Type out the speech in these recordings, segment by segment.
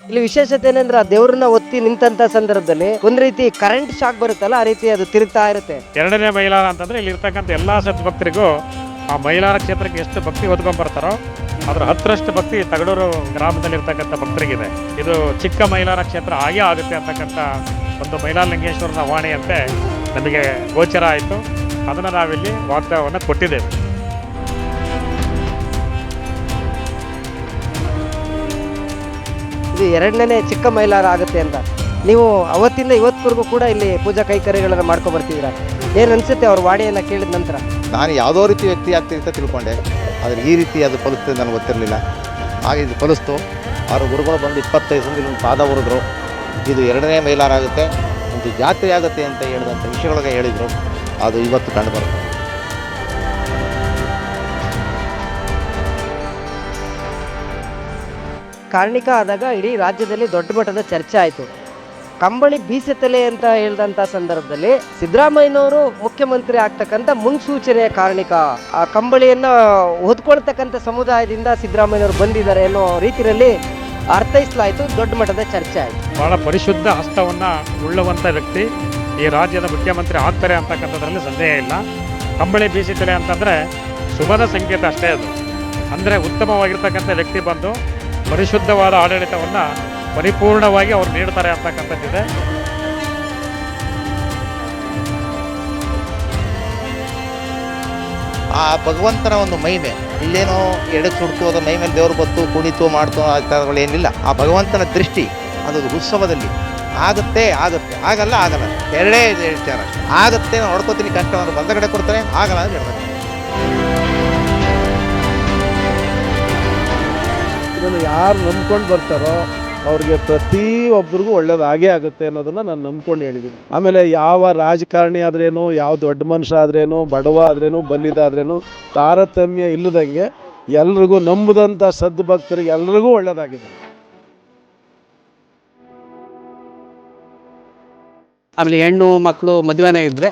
ಇಲ್ಲಿ ವಿಶೇಷತೆ ಏನಂದ್ರೆ ಆ ದೇವ್ರನ್ನ ಒತ್ತಿ ನಿಂತಂತ ಸಂದರ್ಭದಲ್ಲಿ ಒಂದ್ ರೀತಿ ಕರೆಂಟ್ ಶಾಕ್ ಬರುತ್ತಲ್ಲ, ಆ ರೀತಿ ಅದು ತಿರುಗ್ತಾ ಇರುತ್ತೆ. ಎರಡನೇ ಮೈಲಾರ ಅಂತಂದ್ರೆ ಇಲ್ಲಿ ಇರ್ತಕ್ಕಂಥ ಎಲ್ಲಾ ಸದ್ಭಕ್ತರಿಗೂ ಆ ಮೈಲಾರ ಕ್ಷೇತ್ರಕ್ಕೆ ಎಷ್ಟು ಭಕ್ತಿ ಹೊತ್ಕೊಂಡ್ ಬರ್ತಾರೋ ಅದ್ರ 10ರಷ್ಟು ಭಕ್ತಿ ತಗಡೂರು ಗ್ರಾಮದಲ್ಲಿ ಇರ್ತಕ್ಕಂಥ ಭಕ್ತರಿಗಿದೆ. ಇದು ಚಿಕ್ಕ ಮೈಲಾರ ಕ್ಷೇತ್ರ ಆಗೇ ಆಗುತ್ತೆ ಅಂತಕ್ಕಂಥ ಒಂದು ಮೈಲಾರಲಿಂಗೇಶ್ವರನ ವಾಣಿಯಂತೆ ನಮಗೆ ಗೋಚರ ಆಯಿತು. ಅದನ್ನು ನಾವಿಲ್ಲಿ ವಾಗ್ದಾನವನ್ನು ಕೊಟ್ಟಿದ್ದೇವೆ. ಇದು ಎರಡನೇ ಚಿಕ್ಕ ಮೈಲಾರ ಆಗುತ್ತೆ ಅಂತ ನೀವು ಅವತ್ತಿಂದ ಇವತ್ತವರೆಗೂ ಕೂಡ ಇಲ್ಲಿ ಪೂಜಾ ಕೈಕರ್ಯಗಳನ್ನು ಮಾಡ್ಕೊ ಬರ್ತಿದ್ದೀರಾ. ಏನು ಅನ್ಸುತ್ತೆ ಅವ್ರ ವಾಣಿಯನ್ನು ಕೇಳಿದ ನಂತರ? ನಾನು ಯಾವುದೋ ರೀತಿ ವ್ಯಕ್ತಿ ಆಗ್ತೀನಿ ಅಂತ ತಿಳ್ಕೊಂಡೆ, ಆದರೆ ಈ ರೀತಿ ಅದು ಫಲಿಸ್ತದೆ ನನಗೆ ಗೊತ್ತಿರಲಿಲ್ಲ. ಹಾಗೆ ಇದು ಫಲಿಸ್ತು. ಅವರು ಗುರುಗಳು ಬಂದು 25 ಸಂದಿ ಪಾದ ಹೊರಿದ್ರು. ಇದು ಎರಡನೇ ಮೈಲಾರ ಆಗುತ್ತೆ, ಒಂದು ಜಾತ್ರೆ ಆಗುತ್ತೆ ಅಂತ ಹೇಳಿದಂಥ ವಿಷಯಗಳಿಗೆ ಹೇಳಿದರು. ಅದು ಇವತ್ತು ಕಂಡು ಬರುತ್ತೆ. ಕಾರ್ಣಿಕ ಆದಾಗ ಇಡೀ ರಾಜ್ಯದಲ್ಲಿ ದೊಡ್ಡ ಮಟ್ಟದ ಚರ್ಚೆ ಆಯಿತು. ಕಂಬಳಿ ಬೀಸೆತಲೆ ಅಂತ ಹೇಳಿದಂಥ ಸಂದರ್ಭದಲ್ಲಿ ಸಿದ್ದರಾಮಯ್ಯನವರು ಮುಖ್ಯಮಂತ್ರಿ ಆಗ್ತಕ್ಕಂಥ ಮುನ್ಸೂಚನೆಯ ಕಾರ್ಣಿಕ, ಆ ಕಂಬಳಿಯನ್ನು ಹೊದ್ಕೊಳ್ತಕ್ಕಂಥ ಸಮುದಾಯದಿಂದ ಸಿದ್ದರಾಮಯ್ಯನವರು ಬಂದಿದ್ದಾರೆ ಅನ್ನೋ ರೀತಿಯಲ್ಲಿ ಅರ್ಥೈಸಲಾಯಿತು. ದೊಡ್ಡ ಮಟ್ಟದ ಚರ್ಚೆ ಆಯಿತು. ಬಹಳ ಪರಿಶುದ್ಧ ಹಸ್ತವನ್ನು ಉಳ್ಳುವಂಥ ವ್ಯಕ್ತಿ ಈ ರಾಜ್ಯದ ಮುಖ್ಯಮಂತ್ರಿ ಆಗ್ತಾರೆ ಅಂತಕ್ಕಂಥದ್ರಲ್ಲಿ ಸಂದೇಹ ಇಲ್ಲ. ಕಂಬಳಿ ಬೀಸಿತಲೆ ಅಂತಂದರೆ ಶುಭದ ಸಂಕೇತ ಅಷ್ಟೇ ಅದು. ಅಂದರೆ ಉತ್ತಮವಾಗಿರ್ತಕ್ಕಂಥ ವ್ಯಕ್ತಿ ಬಂದು ಪರಿಶುದ್ಧವಾದ ಆಡಳಿತವನ್ನು ಪರಿಪೂರ್ಣವಾಗಿ ಅವ್ರು ನೀಡ್ತಾರೆ ಅಂತಕ್ಕಂಥದ್ದಿದೆ. ಆ ಭಗವಂತನ ಒಂದು ಮಹಿಮೆ ಇಲ್ಲೇನೋ ಎಡಕ್ಕೆ ಸುಡ್ತು, ಅದು ಮೈ ಮೇಲೆ ದೇವರು ಬತ್ತು ಕುಣಿತು ಮಾಡ್ತು ಆ ಥರಗಳೇನಿಲ್ಲ. ಆ ಭಗವಂತನ ದೃಷ್ಟಿ ಅದು ಉತ್ಸವದಲ್ಲಿ ಆಗುತ್ತೆ. ಆಗಲ್ಲ ಎರಡೇ ವಿಚಾರ. ಆಗುತ್ತೆ, ನಾನು ಹೊಡ್ಕೋತೀನಿ, ಕಷ್ಟವನ್ನು ಬಂದ ಕಡೆ ಕೊಡ್ತಾರೆ, ಆಗಲ್ಲ ಅಂತ ಹೇಳ್ತಾರೆ. ಇದನ್ನು ಯಾರು ನಂಬ್ಕೊಂಡು ಬರ್ತಾರೋ ಅವ್ರಿಗೆ ಪ್ರತಿಯೊಬ್ಬರಿಗೂ ಒಳ್ಳೇದಾಗೇ ಆಗುತ್ತೆ ಅನ್ನೋದನ್ನು ನಾನು ನಂಬ್ಕೊಂಡು ಹೇಳಿದ್ದೀನಿ. ಆಮೇಲೆ ಯಾವ ರಾಜಕಾರಣಿ ಆದ್ರೇನು, ಯಾವ ದೊಡ್ಡ ಮನುಷ್ಯ ಆದ್ರೇನು, ಬಡವ ಆದ್ರೇನು, ಬಲ್ಲಿದ ಆದ್ರೇನು ತಾರತಮ್ಯ ಇಲ್ಲದಂಗೆ ಎಲ್ರಿಗೂ ನಂಬುದಂಥ ಸದ್ಭಕ್ತರಿಗೆ ಎಲ್ರಿಗೂ ಒಳ್ಳೇದಾಗಿದೆ. ಆಮೇಲೆ ಹೆಣ್ಣು ಮಕ್ಕಳು ಮದುವೆನೇ ಇದ್ದರೆ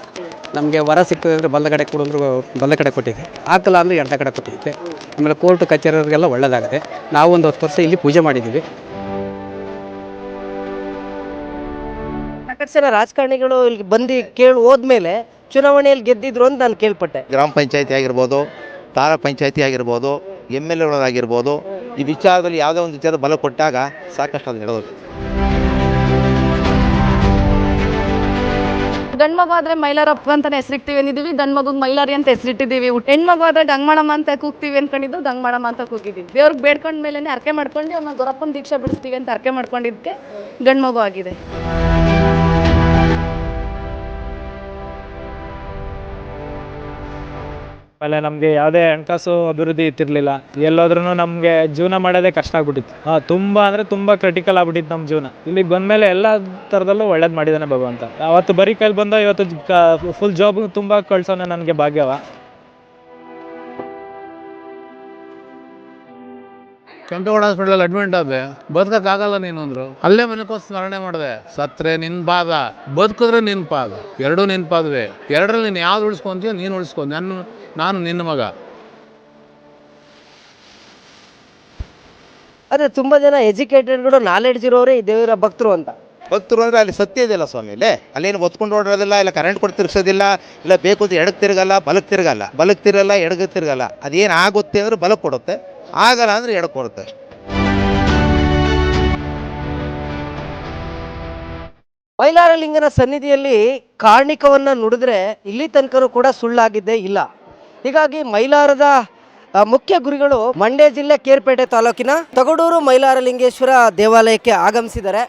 ನಮಗೆ ವರ ಸಿಕ್ಕಿದ್ರೆ ಬಲ್ಲ ಕಡೆ ಕೊಡಿದ್ರು ಬಲ್ಲ ಕಡೆ ಕೊಟ್ಟಿದ್ದೆ, ಹಾಕಲ್ಲ ಅಂದರೆ ಎಡದ ಕಡೆ ಕೊಟ್ಟಿದ್ದೆ. ಆಮೇಲೆ ಕೋರ್ಟ್ ಕಚೇರಿಯವರಿಗೆಲ್ಲ ಒಳ್ಳೆಯದಾಗಿದೆ. ನಾವು ಒಂದು 10 ವರ್ಷ ಇಲ್ಲಿ ಪೂಜೆ ಮಾಡಿದ್ದೀವಿ. ಸಾಕಷ್ಟು ಜನ ರಾಜಕಾರಣಿಗಳು ಇಲ್ಲಿ ಬಂದು ಕೇಳಿ ಹೋದ್ಮೇಲೆ ಚುನಾವಣೆಯಲ್ಲಿ ಗೆದ್ದಿದ್ರು ಅಂತ ನಾನು ಕೇಳ್ಪಟ್ಟೆ. ಗ್ರಾಮ ಪಂಚಾಯತಿ ಆಗಿರ್ಬೋದು, ತಾಲೂಕ್ ಪಂಚಾಯತಿ ಆಗಿರ್ಬೋದು, MLA ಆಗಿರ್ಬೋದು, ಈ ವಿಚಾರದಲ್ಲಿ ಯಾವುದೇ ಒಂದು ವಿಚಾರ ಬಲ ಕೊಟ್ಟಾಗ ಸಾಕಷ್ಟು ಅದು ನಡೆಯೋದು. ಗಂಡು ಮಗು ಆದ್ರೆ ಮೈಲಾರಪ್ಪ ಅಂತಾನೆ ಹೆಸರಿಡ್ತೀವಿ ಅಂದಿದ್ದೀವಿ, ಗಂಡು ಮಗುಗೆ ಮೈಲಾರಿ ಅಂತ ಹೆಸರಿಟ್ಟಿದ್ದೀವಿ. ಹೆಣ್ಮಗು ಆದ್ರೆ ಗಂಗಮಣಮ್ಮ ಅಂತ ಕೂಗ್ತೀವಿ ಅನ್ಕೊಂಡಿದ್ದು ಗಂಗಮಣಮ್ಮ ಅಂತ ಕೂಗಿದ್ದೀವಿ. ದೇವ್ರಿಗೆ ಬೇಡ್ಕೊಂಡ ಮೇಲೆ ಅರ್ಕೆ ಮಾಡ್ಕೊಂಡು ಅವ್ನ ಗೊರಪ್ಪನ ದೀಕ್ಷಾ ಬಿಡಿಸ್ತೀವಿ ಅಂತ ಅರ್ಕೆ ಮಾಡ್ಕೊಂಡಿದ್ದಕ್ಕೆ ಗಂಡು ಮಗು ಆಗಿದೆ. ಆಮೇಲೆ ನಮಗೆ ಯಾವುದೇ ಹಣಕಾಸು ಅಭಿವೃದ್ಧಿ ಇತ್ತಿರಲಿಲ್ಲ. ಎಲ್ಲೋದ್ರೂ ನಮಗೆ ಜೀವನ ಮಾಡೋದೇ ಕಷ್ಟ ಆಗ್ಬಿಟ್ಟಿತ್ತು. ತುಂಬ ಅಂದರೆ ತುಂಬ ಕ್ರಿಟಿಕಲ್ ಆಗ್ಬಿಟ್ಟಿತ್ತು ನಮ್ಮ ಜೀವನ. ಇಲ್ಲಿಗೆ ಬಂದಮೇಲೆ ಎಲ್ಲ ಥರದಲ್ಲೂ ಒಳ್ಳೇದು ಮಾಡಿದ್ದಾನೆ ಭಗವಂತ. ಅವತ್ತು ಬರೀ ಕೈಲಿ ಬಂದ, ಇವತ್ತು ಫುಲ್ ಜಾಬ್ ತುಂಬ ಕಳ್ಸೋನೆ ನನಗೆ ಭಾಗ್ಯವ. ಕೆಂಪೇಗೌಡ ಹಾಸ್ಪಿಟಲ್ ಅಡ್ಮಿಟ್ ಆದೆ, ಬದುಕಕ್ಕಾಗಲ್ಲ ನೀನು ಅಂದರು. ಅಲ್ಲೇ ಮನೆಕೋಸ್ ಸ್ಮರಣೆ ಮಾಡಿದೆ. ಸತ್ರೆ ನಿನ್ನ ಪಾದ, ಬದುಕಿದ್ರೆ ನಿನ್ನ ಪಾದ, ಎರಡೂ ನಿನ್ನ ಪಾದವೇ. ಎರಡರಲ್ಲಿ ನೀನು ಯಾವ್ದು ಉಳಿಸ್ಕೊಂತೀಯ ನೀನು ಉಳಿಸ್ಕೊ, ನಾನು ನಿನ್ನ ಮಗ. ಆದರೆ ತುಂಬ ಜನ ಎಜುಕೇಟೆಡ್ಗಳು, ನಾಲೆಡ್ಜ್ ಇರೋರೇ ಈ ದೇವರ ಭಕ್ತರು ಅಂತ. ಭಕ್ತರು ಅಂದರೆ ಅಲ್ಲಿ ಸತ್ಯ ಇದೆಯಲ್ಲ ಸ್ವಾಮಿ, ಅಲ್ಲೇನು ಒತ್ಕೊಂಡು ಓಡೋದಿಲ್ಲ, ಇಲ್ಲ ಕರೆಂಟ್ ಕೊಟ್ಟು ತಿರ್ಗಿಸೋದಿಲ್ಲ, ಇಲ್ಲ ಬೇಕು ಅಂತ ಎಡಕ್ಕೆ ತಿರುಗಲ್ಲ, ಬಲಕ್ಕೆ ತಿರುಗಲ್ಲ, ಎಡಕ್ಕೆ ತಿರುಗಲ್ಲ. ಅದೇನು ಆಗುತ್ತೆ ಅಂದರೆ ಬಲಕ್ಕೆ ಕೊಡುತ್ತೆ, ಆಗಲ್ಲ ಅಂದರೆ ಎಡಕ್ಕೆ ಕೊಡುತ್ತೆ. ಮೈಲಾರಲಿಂಗನ ಸನ್ನಿಧಿಯಲ್ಲಿ ಕಾರ್ಣಿಕವನ್ನು ನುಡಿದ್ರೆ ಇಲ್ಲಿ ತನಕನೂ ಕೂಡ ಸುಳ್ಳಾಗಿದ್ದೇ ಇಲ್ಲ. ಹೀಗಾಗಿ ಮೈಲಾರದ ಮುಖ್ಯ ಗುರುಗಳು ಮಂಡ್ಯ ಜಿಲ್ಲೆ ಕೇರ್ಪೇಟೆ ತಾಲೂಕಿನ ತಗಡೂರು ಮೈಲಾರಲಿಂಗೇಶ್ವರ ದೇವಾಲಯಕ್ಕೆ ಆಗಮಿಸಿದ್ದಾರೆ.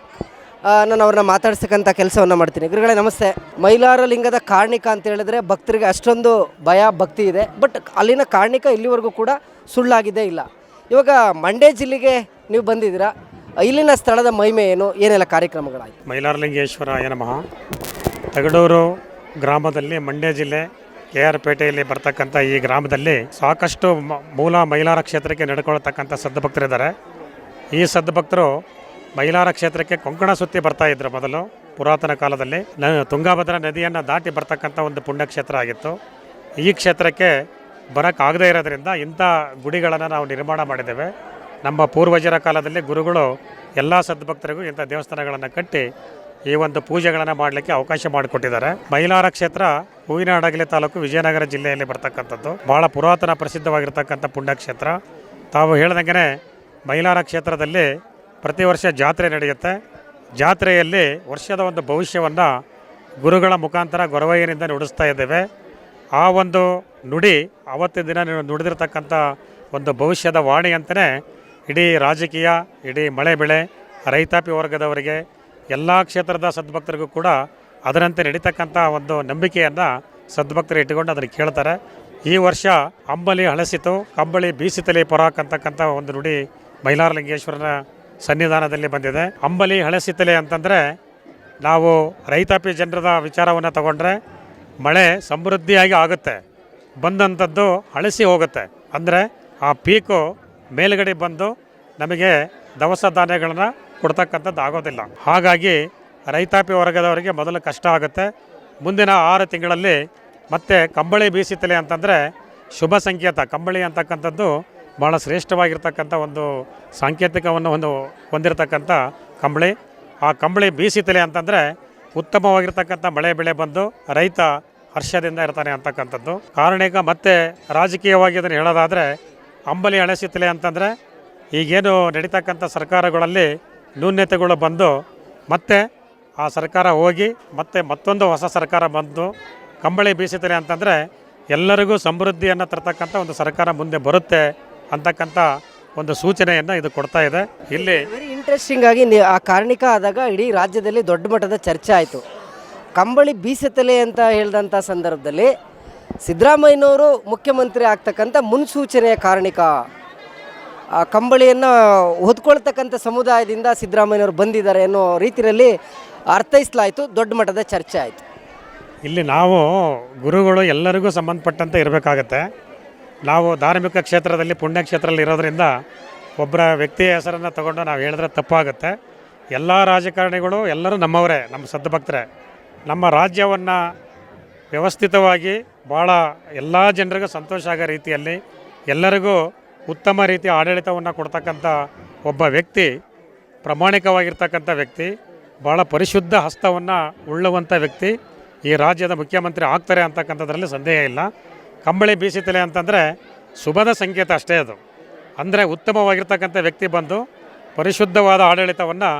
ನಾನು ಅವ್ರನ್ನ ಮಾತಾಡ್ಸಕ್ಕಂಥ ಕೆಲಸವನ್ನು ಮಾಡ್ತೀನಿ. ಗುರುಗಳೇ ನಮಸ್ತೆ. ಮೈಲಾರಲಿಂಗದ ಕಾರ್ಣಿಕ ಅಂತ ಹೇಳಿದ್ರೆ ಭಕ್ತರಿಗೆ ಅಷ್ಟೊಂದು ಭಯ ಭಕ್ತಿ ಇದೆ, ಬಟ್ ಅಲ್ಲಿನ ಕಾರ್ಣಿಕ ಇಲ್ಲಿವರೆಗೂ ಕೂಡ ಸುಳ್ಳಾಗಿದ್ದೇ ಇಲ್ಲ. ಇವಾಗ ಮಂಡ್ಯ ಜಿಲ್ಲೆಗೆ ನೀವು ಬಂದಿದ್ದೀರಾ, ಇಲ್ಲಿನ ಸ್ಥಳದ ಮಹಿಮೆ ಏನು, ಏನೆಲ್ಲ ಕಾರ್ಯಕ್ರಮಗಳಾಯಿತು? ಮೈಲಾರಲಿಂಗೇಶ್ವರಾಯ ನಮಃ. ತಗಡೂರು ಗ್ರಾಮದಲ್ಲಿ, ಮಂಡ್ಯ ಜಿಲ್ಲೆ KR ಪೇಟೆಯಲ್ಲಿ ಬರ್ತಕ್ಕಂಥ ಈ ಗ್ರಾಮದಲ್ಲಿ ಸಾಕಷ್ಟು ಮೂಲ ಮೈಲಾರ ಕ್ಷೇತ್ರಕ್ಕೆ ನಡ್ಕೊಳ್ತಕ್ಕಂಥ ಸದ್ಭಕ್ತರಿದ್ದಾರೆ. ಈ ಸದ್ಭಕ್ತರು ಮೈಲಾರ ಕ್ಷೇತ್ರಕ್ಕೆ ಕೊಂಕಣ ಸುತ್ತಿ ಬರ್ತಾಯಿದ್ರು ಮೊದಲು ಪುರಾತನ ಕಾಲದಲ್ಲಿ. ತುಂಗಾಭದ್ರಾ ನದಿಯನ್ನು ದಾಟಿ ಬರ್ತಕ್ಕಂಥ ಒಂದು ಪುಣ್ಯಕ್ಷೇತ್ರ ಆಗಿತ್ತು. ಈ ಕ್ಷೇತ್ರಕ್ಕೆ ಬರೋಕ್ಕಾಗದೇ ಇರೋದ್ರಿಂದ ಇಂಥ ಗುಡಿಗಳನ್ನು ನಾವು ನಿರ್ಮಾಣ ಮಾಡಿದ್ದೇವೆ. ನಮ್ಮ ಪೂರ್ವಜರ ಕಾಲದಲ್ಲಿ ಗುರುಗಳು ಎಲ್ಲ ಸದ್ಭಕ್ತರಿಗೂ ಇಂಥ ದೇವಸ್ಥಾನಗಳನ್ನು ಕಟ್ಟಿ ಈ ಒಂದು ಪೂಜೆಗಳನ್ನು ಮಾಡಲಿಕ್ಕೆ ಅವಕಾಶ ಮಾಡಿಕೊಟ್ಟಿದ್ದಾರೆ. ಮೈಲಾರ ಕ್ಷೇತ್ರ ಹೂವಿನಹಡಗಲಿ ತಾಲೂಕು ವಿಜಯನಗರ ಜಿಲ್ಲೆಯಲ್ಲಿ ಬರ್ತಕ್ಕಂಥದ್ದು. ಭಾಳ ಪುರಾತನ ಪ್ರಸಿದ್ಧವಾಗಿರ್ತಕ್ಕಂಥ ಪುಣ್ಯಕ್ಷೇತ್ರ. ತಾವು ಹೇಳ್ದಂಗೆ ಮೈಲಾರ ಕ್ಷೇತ್ರದಲ್ಲಿ ಪ್ರತಿ ವರ್ಷ ಜಾತ್ರೆ ನಡೆಯುತ್ತೆ. ಜಾತ್ರೆಯಲ್ಲಿ ವರ್ಷದ ಒಂದು ಭವಿಷ್ಯವನ್ನು ಗುರುಗಳ ಮುಖಾಂತರ ಗೊರವಯ್ಯನಿಂದ ನುಡಿಸ್ತಾ ಇದ್ದೇವೆ. ಆ ಒಂದು ನುಡಿ ಆವತ್ತಿನ ದಿನ ನುಡಿದಿರ್ತಕ್ಕಂಥ ಒಂದು ಭವಿಷ್ಯದ ವಾಣಿ ಅಂತಲೇ ಇಡೀ ರಾಜಕೀಯ, ಇಡೀ ಮಳೆ ಬೆಳೆ, ರೈತಾಪಿ ವರ್ಗದವರಿಗೆ, ಎಲ್ಲ ಕ್ಷೇತ್ರದ ಸದ್ಭಕ್ತರಿಗೂ ಕೂಡ ಅದರಂತೆ ನಡೀತಕ್ಕಂಥ ಒಂದು ನಂಬಿಕೆಯನ್ನು ಸದ್ಭಕ್ತರು ಇಟ್ಟುಕೊಂಡು ಅದನ್ನು ಕೇಳ್ತಾರೆ. ಈ ವರ್ಷ ಅಂಬಲಿ ಹಳಸಿತು ಕಂಬಳಿ ಬೀಸಿತಲಿ ಪರಾಕ್ ಅಂತಕ್ಕಂಥ ಒಂದು ನುಡಿ ಮೈಲಾರಲಿಂಗೇಶ್ವರನ ಸನ್ನಿಧಾನದಲ್ಲಿ ಬಂದಿದೆ. ಅಂಬಲಿ ಹಳಸಿತಲೆ ಅಂತಂದರೆ ನಾವು ರೈತಾಪಿ ಜನರದ ವಿಚಾರವನ್ನು ತಗೊಂಡ್ರೆ ಮಳೆ ಸಮೃದ್ಧಿಯಾಗಿ ಆಗುತ್ತೆ, ಬಂದಂಥದ್ದು ಹಳಸಿ ಹೋಗುತ್ತೆ. ಅಂದರೆ ಆ ಪೀಕು ಮೇಲುಗಡೆ ಬಂದು ನಮಗೆ ದವಸ ಧಾನ್ಯಗಳನ್ನು ಕೊಡ್ತಕ್ಕಂಥದ್ದು ಆಗೋದಿಲ್ಲ. ಹಾಗಾಗಿ ರೈತಾಪಿ ವರ್ಗದವರಿಗೆ ಮೊದಲು ಕಷ್ಟ ಆಗುತ್ತೆ. ಮುಂದಿನ 6 ತಿಂಗಳಲ್ಲಿ ಮತ್ತೆ ಕಂಬಳಿ ಬೀಸಿತಲೆ ಅಂತಂದರೆ ಶುಭ ಸಂಕೇತ. ಕಂಬಳಿ ಅಂತಕ್ಕಂಥದ್ದು ಭಾಳ ಶ್ರೇಷ್ಠವಾಗಿರ್ತಕ್ಕಂಥ ಒಂದು ಸಾಂಕೇತಿಕವನ್ನು ಹೊಂದಿರತಕ್ಕಂಥ ಕಂಬಳಿ. ಆ ಕಂಬಳಿ ಬೀಸಿತಲೆ ಅಂತಂದರೆ ಉತ್ತಮವಾಗಿರ್ತಕ್ಕಂಥ ಮಳೆ ಬೆಳೆ ಬಂದು ರೈತ ಹರ್ಷದಿಂದ ಇರ್ತಾನೆ ಅಂತಕ್ಕಂಥದ್ದು. ಕಾರಣಿಕ ಮತ್ತು ರಾಜಕೀಯವಾಗಿ ಅದನ್ನು ಹೇಳೋದಾದರೆ ಅಂಬಲಿ ಹಳಸಿತಲೆ ಅಂತಂದರೆ ಈಗೇನು ನಡೀತಕ್ಕಂಥ ಸರ್ಕಾರಗಳಲ್ಲಿ ನ್ಯೂನ್ಯತೆಗಳು ಬಂದು ಮತ್ತೆ ಆ ಸರ್ಕಾರ ಹೋಗಿ ಮತ್ತೆ ಮತ್ತೊಂದು ಹೊಸ ಸರ್ಕಾರ ಬಂದು ಕಂಬಳಿ ಬೀಸಿತಲೆ ಅಂತಂದರೆ ಎಲ್ಲರಿಗೂ ಸಮೃದ್ಧಿಯನ್ನು ತರ್ತಕ್ಕಂಥ ಒಂದು ಸರ್ಕಾರ ಮುಂದೆ ಬರುತ್ತೆ ಅಂತಕ್ಕಂಥ ಒಂದು ಸೂಚನೆಯನ್ನು ಇದು ಕೊಡ್ತಾ ಇದೆ. ಇಲ್ಲಿ ವೆರಿ ಇಂಟ್ರೆಸ್ಟಿಂಗ್ ಆಗಿ ಆ ಕಾರ್ಣಿಕ ಆದಾಗ ಇಡೀ ರಾಜ್ಯದಲ್ಲಿ ದೊಡ್ಡ ಮಟ್ಟದ ಚರ್ಚೆ ಆಯಿತು. ಕಂಬಳಿ ಬೀಸತಲೆ ಅಂತ ಹೇಳಿದಂಥ ಸಂದರ್ಭದಲ್ಲಿ ಸಿದ್ದರಾಮಯ್ಯನವರು ಮುಖ್ಯಮಂತ್ರಿ ಆಗ್ತಕ್ಕಂಥ ಮುನ್ಸೂಚನೆಯ ಕಾರ್ಣಿಕ. ಆ ಕಂಬಳಿಯನ್ನು ಹೊದ್ಕೊಳ್ತಕ್ಕಂಥ ಸಮುದಾಯದಿಂದ ಸಿದ್ದರಾಮಯ್ಯನವರು ಬಂದಿದ್ದಾರೆ ಅನ್ನೋ ರೀತಿಯಲ್ಲಿ ಅರ್ಥೈಸಲಾಯಿತು. ದೊಡ್ಡ ಮಟ್ಟದ ಚರ್ಚೆ ಆಯಿತು. ಇಲ್ಲಿ ನಾವು ಗುರುಗಳು ಎಲ್ಲರಿಗೂ ಸಂಬಂಧಪಟ್ಟಂತೆ ಇರಬೇಕಾಗತ್ತೆ. ನಾವು ಧಾರ್ಮಿಕ ಕ್ಷೇತ್ರದಲ್ಲಿ ಪುಣ್ಯಕ್ಷೇತ್ರದಲ್ಲಿ ಇರೋದರಿಂದ ಒಬ್ಬರ ವ್ಯಕ್ತಿಯ ಹೆಸರನ್ನು ತಗೊಂಡು ನಾವು ಹೇಳಿದ್ರೆ ತಪ್ಪಾಗುತ್ತೆ. ಎಲ್ಲ ರಾಜಕಾರಣಿಗಳು ಎಲ್ಲರೂ ನಮ್ಮವರೇ, ನಮ್ಮ ಸದ್ಭಕ್ತರೇ. ನಮ್ಮ ರಾಜ್ಯವನ್ನು ವ್ಯವಸ್ಥಿತವಾಗಿ ಭಾಳ ಎಲ್ಲ ಜನರಿಗೂ ಸಂತೋಷ ಆಗೋ ರೀತಿಯಲ್ಲಿ ಎಲ್ಲರಿಗೂ ಉತ್ತಮ ರೀತಿಯ ಆಡಳಿತವನ್ನು ಕೊಡ್ತಕ್ಕಂಥ ಒಬ್ಬ ವ್ಯಕ್ತಿ, ಪ್ರಾಮಾಣಿಕವಾಗಿರ್ತಕ್ಕಂಥ ವ್ಯಕ್ತಿ, ಭಾಳ ಪರಿಶುದ್ಧ ಹಸ್ತವನ್ನು ಉಳ್ಳುವಂಥ ವ್ಯಕ್ತಿ ಈ ರಾಜ್ಯದ ಮುಖ್ಯಮಂತ್ರಿ ಆಗ್ತಾರೆ ಅಂತಕ್ಕಂಥದ್ರಲ್ಲಿ ಸಂದೇಹ ಇಲ್ಲ. ಕಂಬಳಿ ಬೀಸಿತಲೆ ಅಂತಂದರೆ ಶುಭದ ಸಂಕೇತ ಅಷ್ಟೇ ಅದು. ಅಂದರೆ ಉತ್ತಮವಾಗಿರ್ತಕ್ಕಂಥ ವ್ಯಕ್ತಿ ಬಂದು ಪರಿಶುದ್ಧವಾದ ಆಡಳಿತವನ್ನು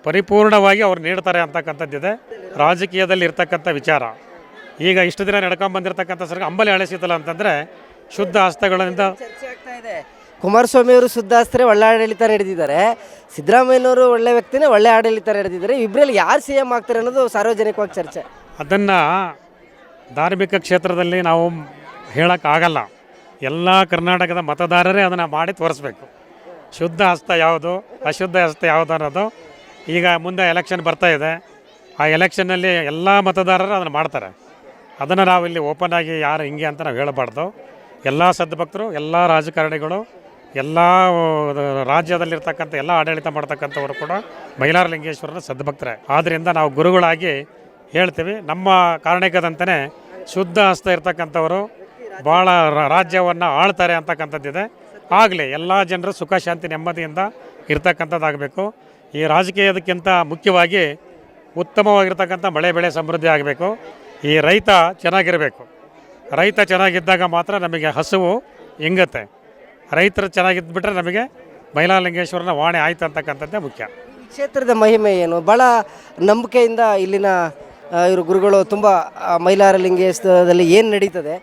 ಪರಿಪೂರ್ಣವಾಗಿ ಅವ್ರು ನೀಡ್ತಾರೆ ಅಂತಕ್ಕಂಥದ್ದಿದೆ ರಾಜಕೀಯದಲ್ಲಿ ಇರ್ತಕ್ಕಂಥ ವಿಚಾರ. ಈಗ ಇಷ್ಟು ದಿನ ನಡ್ಕೊಂಬಂದಿರತಕ್ಕಂಥ ಅಂಬಲಿ ಹಳಸಿತಲ್ಲ ಅಂತಂದರೆ ಶುದ್ಧ ಹಸ್ತಗಳಿಂದ ಚರ್ಚೆ ಆಗ್ತಾ ಇದೆ. ಕುಮಾರಸ್ವಾಮಿ ಅವರು ಶುದ್ಧ ಹಸ್ತರೇ ಒಳ್ಳೆ ಆಡಳಿತ ನಡೆದಿದ್ದಾರೆ, ಸಿದ್ದರಾಮಯ್ಯನವರು ಒಳ್ಳೆ ವ್ಯಕ್ತಿನೇ ಒಳ್ಳೆ ಆಡಳಿತ ನಡೆದಿದ್ದಾರೆ. ಇಬ್ಬರಲ್ಲಿ ಯಾರು ಸಿ ಎಂ ಆಗ್ತಾರೆ ಅನ್ನೋದು ಸಾರ್ವಜನಿಕವಾಗಿ ಚರ್ಚೆ. ಅದನ್ನು ಧಾರ್ಮಿಕ ಕ್ಷೇತ್ರದಲ್ಲಿ ನಾವು ಹೇಳೋಕ್ಕಾಗಲ್ಲ. ಎಲ್ಲ ಕರ್ನಾಟಕದ ಮತದಾರರೇ ಅದನ್ನು ಮಾಡಿ ತೋರಿಸ್ಬೇಕು. ಶುದ್ಧ ಹಸ್ತ ಯಾವುದು, ಅಶುದ್ಧ ಹಸ್ತ ಯಾವುದು ಅನ್ನೋದು. ಈಗ ಮುಂದೆ ಎಲೆಕ್ಷನ್ ಬರ್ತಾ ಇದೆ. ಆ ಎಲೆಕ್ಷನ್ನಲ್ಲಿ ಎಲ್ಲ ಮತದಾರರು ಅದನ್ನು ಮಾಡ್ತಾರೆ. ಅದನ್ನು ನಾವು ಇಲ್ಲಿ ಓಪನ್ ಆಗಿ ಯಾರು ಹಿಂಗೆ ಅಂತ ನಾವು ಹೇಳಬಾರ್ದು. ಎಲ್ಲ ಸದ್ಭಕ್ತರು, ಎಲ್ಲ ರಾಜಕಾರಣಿಗಳು, ಎಲ್ಲ ರಾಜ್ಯದಲ್ಲಿರ್ತಕ್ಕಂಥ ಎಲ್ಲ ಆಡಳಿತ ಮಾಡ್ತಕ್ಕಂಥವರು ಕೂಡ ಮೈಲಾರಲಿಂಗೇಶ್ವರನ ಸದ್ಭಕ್ತರೇ. ಆದ್ದರಿಂದ ನಾವು ಗುರುಗಳಾಗಿ ಹೇಳ್ತೀವಿ, ನಮ್ಮ ಕಾರಣಿಕದಂತೆಯೇ ಶುದ್ಧ ಹಸ್ತ ಇರ್ತಕ್ಕಂಥವರು ಭಾಳ ರಾಜ್ಯವನ್ನು ಆಳ್ತಾರೆ ಅಂತಕ್ಕಂಥದ್ದಿದೆ. ಆಗಲಿ ಎಲ್ಲ ಜನರು ಸುಖ ಶಾಂತಿ ನೆಮ್ಮದಿಯಿಂದ ಇರ್ತಕ್ಕಂಥದ್ದಾಗಬೇಕು. ಈ ರಾಜಕೀಯದಕ್ಕಿಂತ ಮುಖ್ಯವಾಗಿ ಉತ್ತಮವಾಗಿರ್ತಕ್ಕಂಥ ಮಳೆ ಬೆಳೆ ಸಮೃದ್ಧಿ ಆಗಬೇಕು. ಈ ರೈತ ಚೆನ್ನಾಗಿರಬೇಕು. ರೈತ ಚೆನ್ನಾಗಿದ್ದಾಗ ಮಾತ್ರ ನಮಗೆ ಹಸುವು ಹಿಂಗತ್ತೆ. ರೈತರು ಚೆನ್ನಾಗಿದ್ದುಬಿಟ್ರೆ ನಮಗೆ ಮೈಲಾರಲಿಂಗೇಶ್ವರನ ವಾಣಿ ಆಯ್ತು ಅಂತಕ್ಕಂಥದ್ದೇ ಮುಖ್ಯ. ಈ ಕ್ಷೇತ್ರದ ಮಹಿಮೆ ಏನು? ಭಾಳ ನಂಬಿಕೆಯಿಂದ ಇಲ್ಲಿನ ಇವರು ಗುರುಗಳು ತುಂಬ ಮೈಲಾರಲಿಂಗೇಶ್ವರದಲ್ಲಿ ಏನು ನಡೀತದೆ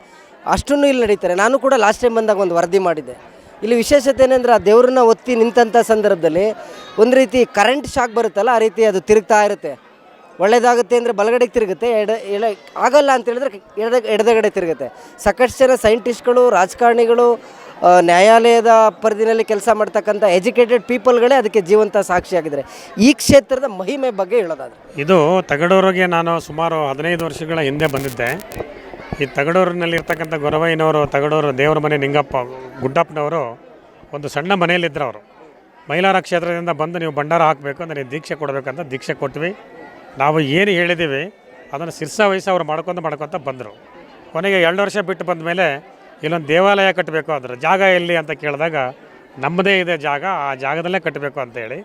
ಅಷ್ಟನ್ನು ಇಲ್ಲಿ ನಡೀತಾರೆ. ನಾನು ಕೂಡ ಲಾಸ್ಟ್ ಟೈಮ್ ಬಂದಾಗ ಒಂದು ವರದಿ ಮಾಡಿದ್ದೆ. ಇಲ್ಲಿ ವಿಶೇಷತೆ ಏನಂದರೆ ಆ ದೇವ್ರನ್ನ ಒತ್ತಿ ನಿಂತಂಥ ಸಂದರ್ಭದಲ್ಲಿ ಒಂದು ರೀತಿ ಕರೆಂಟ್ ಶಾಕ್ ಬರುತ್ತಲ್ಲ, ಆ ರೀತಿ ಅದು ತಿರುಗ್ತಾ ಇರುತ್ತೆ. ಒಳ್ಳೇದಾಗುತ್ತೆ ಅಂದರೆ ಬಲಗಡೆಗೆ ತಿರುಗುತ್ತೆ, ಆಗಲ್ಲ ಅಂತ ಹೇಳಿದ್ರೆ ಎಡದಗಡೆ ತಿರುಗುತ್ತೆ. ಸಾಕಷ್ಟು ಜನ ಸೈಂಟಿಸ್ಟ್ಗಳು, ರಾಜಕಾರಣಿಗಳು, ನ್ಯಾಯಾಲಯದ ಪರಿಧಿನಲ್ಲಿ ಕೆಲಸ ಮಾಡ್ತಕ್ಕಂಥ ಎಜುಕೇಟೆಡ್ ಪೀಪಲ್ಗಳೇ ಅದಕ್ಕೆ ಜೀವಂತ ಸಾಕ್ಷಿಯಾಗಿದ್ದಾರೆ. ಈ ಕ್ಷೇತ್ರದ ಮಹಿಮೆ ಬಗ್ಗೆ ಹೇಳೋದಾದ್ರೆ, ಇದು ತಗಡೂರಿಗೆ ನಾನು ಸುಮಾರು 15 ವರ್ಷಗಳ ಹಿಂದೆ ಬಂದಿದ್ದೆ. ಈ ತಗಡೂರಿನಲ್ಲಿರ್ತಕ್ಕಂಥ ಗೊರವಯ್ಯನವರು, ತಗಡೂರು ದೇವರ ಮನೆ ನಿಂಗಪ್ಪ ಗುಡ್ಡಪ್ಪನವರು ಒಂದು ಸಣ್ಣ ಮನೆಯಲ್ಲಿದ್ದರು. ಅವರು ಮೈಲಾರ ಕ್ಷೇತ್ರದಿಂದ ಬಂದು ನೀವು ಭಂಡಾರ ಹಾಕಬೇಕು, ನನಗೆ ದೀಕ್ಷೆ ಕೊಡಬೇಕಂತ ದೀಕ್ಷೆ ಕೊಟ್ವಿ. ನಾವು ಏನು ಹೇಳಿದ್ದೀವಿ ಅದನ್ನು ಶಿರ್ಸ ವಹಿಸಿ ಅವ್ರು ಮಾಡ್ಕೊತ ಬಂದರು. ಕೊನೆಗೆ 2 ವರ್ಷ ಬಿಟ್ಟು ಬಂದ ಮೇಲೆ ಇಲ್ಲೊಂದು ದೇವಾಲಯ ಕಟ್ಟಬೇಕು, ಅದರ ಜಾಗ ಎಲ್ಲಿ ಅಂತ ಕೇಳಿದಾಗ ನಮ್ಮದೇ ಇದೆ ಜಾಗ, ಆ ಜಾಗದಲ್ಲೇ ಕಟ್ಟಬೇಕು ಅಂತೇಳಿ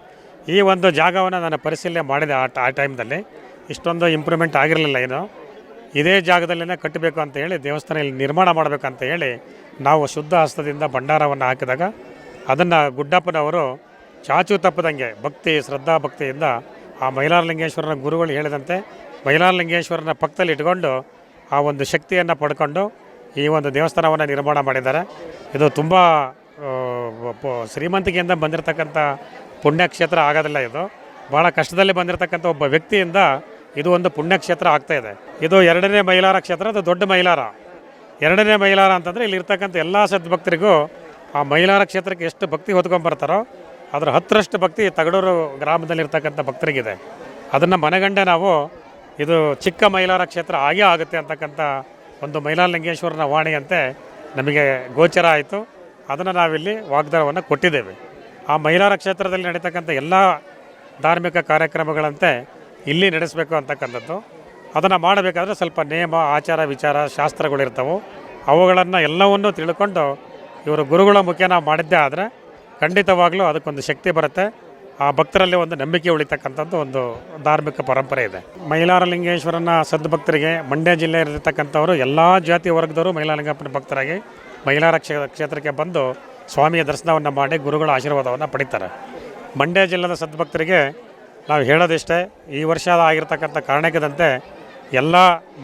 ಈ ಒಂದು ಜಾಗವನ್ನು ನಾನು ಪರಿಶೀಲನೆ ಮಾಡಿದೆ. ಆ ಟೈಮ್ದಲ್ಲಿ ಇಷ್ಟೊಂದು ಇಂಪ್ರೂವ್ಮೆಂಟ್ ಆಗಿರಲಿಲ್ಲ. ಏನು ಇದೇ ಜಾಗದಲ್ಲೇ ಕಟ್ಟಬೇಕು ಅಂತ ಹೇಳಿ ದೇವಸ್ಥಾನ ಇಲ್ಲಿ ನಿರ್ಮಾಣ ಮಾಡಬೇಕಂತ ಹೇಳಿ ನಾವು ಶುದ್ಧ ಹಸ್ತದಿಂದ ಭಂಡಾರವನ್ನು ಹಾಕಿದಾಗ ಅದನ್ನು ಗುಡ್ಡಪ್ಪನವರು ಚಾಚು ತಪ್ಪದಂಗೆ ಭಕ್ತಿ ಶ್ರದ್ಧಾ ಭಕ್ತಿಯಿಂದ ಆ ಮೈಲಾರಲಿಂಗೇಶ್ವರನ ಗುರುಗಳು ಹೇಳಿದಂತೆ ಮೈಲಾರಲಿಂಗೇಶ್ವರನ ಪಕ್ಕದಲ್ಲಿ ಇಟ್ಕೊಂಡು ಆ ಒಂದು ಶಕ್ತಿಯನ್ನು ಪಡ್ಕೊಂಡು ಈ ಒಂದು ದೇವಸ್ಥಾನವನ್ನು ನಿರ್ಮಾಣ ಮಾಡಿದ್ದಾರೆ. ಇದು ತುಂಬ ಶ್ರೀಮಂತಿಕೆಯಿಂದ ಬಂದಿರತಕ್ಕಂಥ ಪುಣ್ಯಕ್ಷೇತ್ರ ಆಗೋದಿಲ್ಲ. ಇದು ಭಾಳ ಕಷ್ಟದಲ್ಲಿ ಬಂದಿರತಕ್ಕಂಥ ಒಬ್ಬ ವ್ಯಕ್ತಿಯಿಂದ ಇದು ಒಂದು ಪುಣ್ಯಕ್ಷೇತ್ರ ಆಗ್ತಾಯಿದೆ. ಇದು 2ನೇ ಮೈಲಾರ ಕ್ಷೇತ್ರ, ಅದು ದೊಡ್ಡ ಮೈಲಾರ. 2ನೇ ಮೈಲಾರ ಅಂತಂದರೆ ಇಲ್ಲಿರ್ತಕ್ಕಂಥ ಎಲ್ಲ ಸದ್ಭಕ್ತರಿಗೂ ಆ ಮೈಲಾರ ಕ್ಷೇತ್ರಕ್ಕೆ ಎಷ್ಟು ಭಕ್ತಿ ಹೊತ್ಕೊಂಡ್ಬರ್ತಾರೋ ಅದರ 10ರಷ್ಟು ಭಕ್ತಿ ತಗಡೂರು ಗ್ರಾಮದಲ್ಲಿರ್ತಕ್ಕಂಥ ಭಕ್ತರಿಗಿದೆ. ಅದನ್ನು ಮನಗಂಡೆ ನಾವು ಇದು ಚಿಕ್ಕ ಮೈಲಾರ ಕ್ಷೇತ್ರ ಆಗೇ ಆಗುತ್ತೆ ಅಂತಕ್ಕಂಥ ಒಂದು ಮೈಲಾರಲಿಂಗೇಶ್ವರನ ವಾಣಿಯಂತೆ ನಮಗೆ ಗೋಚರ ಆಯಿತು. ಅದನ್ನು ನಾವಿಲ್ಲಿ ವಾಗ್ದಾನವನ್ನು ಕೊಟ್ಟಿದ್ದೇವೆ. ಆ ಮೈಲಾರ ಕ್ಷೇತ್ರದಲ್ಲಿ ನಡೀತಕ್ಕಂಥ ಎಲ್ಲ ಧಾರ್ಮಿಕ ಕಾರ್ಯಕ್ರಮಗಳಂತೆ ಇಲ್ಲಿ ನಡೆಸಬೇಕು ಅಂತಕ್ಕಂಥದ್ದು. ಅದನ್ನು ಮಾಡಬೇಕಾದ್ರೆ ಸ್ವಲ್ಪ ನೇಮ ಆಚಾರ ವಿಚಾರ ಶಾಸ್ತ್ರಗಳಿರ್ತವೆ. ಅವುಗಳನ್ನು ಎಲ್ಲವನ್ನೂ ತಿಳ್ಕೊಂಡು ಇವರು ಗುರುಗಳ ಮುಖ್ಯ ನಾವು ಮಾಡಿದ್ದೇ ಆದರೆ ಖಂಡಿತವಾಗಲೂ ಅದಕ್ಕೊಂದು ಶಕ್ತಿ ಬರುತ್ತೆ. ಆ ಭಕ್ತರಲ್ಲಿ ಒಂದು ನಂಬಿಕೆ ಉಳಿತಕ್ಕಂಥದ್ದು ಒಂದು ಧಾರ್ಮಿಕ ಪರಂಪರೆ ಇದೆ. ಮೈಲಾರಲಿಂಗೇಶ್ವರನ ಸದ್ಭಕ್ತರಿಗೆ ಮಂಡ್ಯ ಜಿಲ್ಲೆಯಲ್ಲಿರ್ತಕ್ಕಂಥವರು ಎಲ್ಲ ಜಾತಿ ವರ್ಗದವರು ಮೈಲಾರಲಿಂಗಪ್ಪನ ಭಕ್ತರಾಗಿ ಮೈಲಾರ ಕ್ಷೇತ್ರಕ್ಕೆ ಬಂದು ಸ್ವಾಮಿಯ ದರ್ಶನವನ್ನು ಮಾಡಿ ಗುರುಗಳ ಆಶೀರ್ವಾದವನ್ನು ಪಡಿತಾರೆ. ಮಂಡ್ಯ ಜಿಲ್ಲೆಯ ಸದ್ಭಕ್ತರಿಗೆ ನಾವು ಹೇಳೋದಿಷ್ಟೇ, ಈ ವರ್ಷ ಆಗಿರ್ತಕ್ಕಂಥ ಕಾರಣಕ್ಕದಂತೆ ಎಲ್ಲ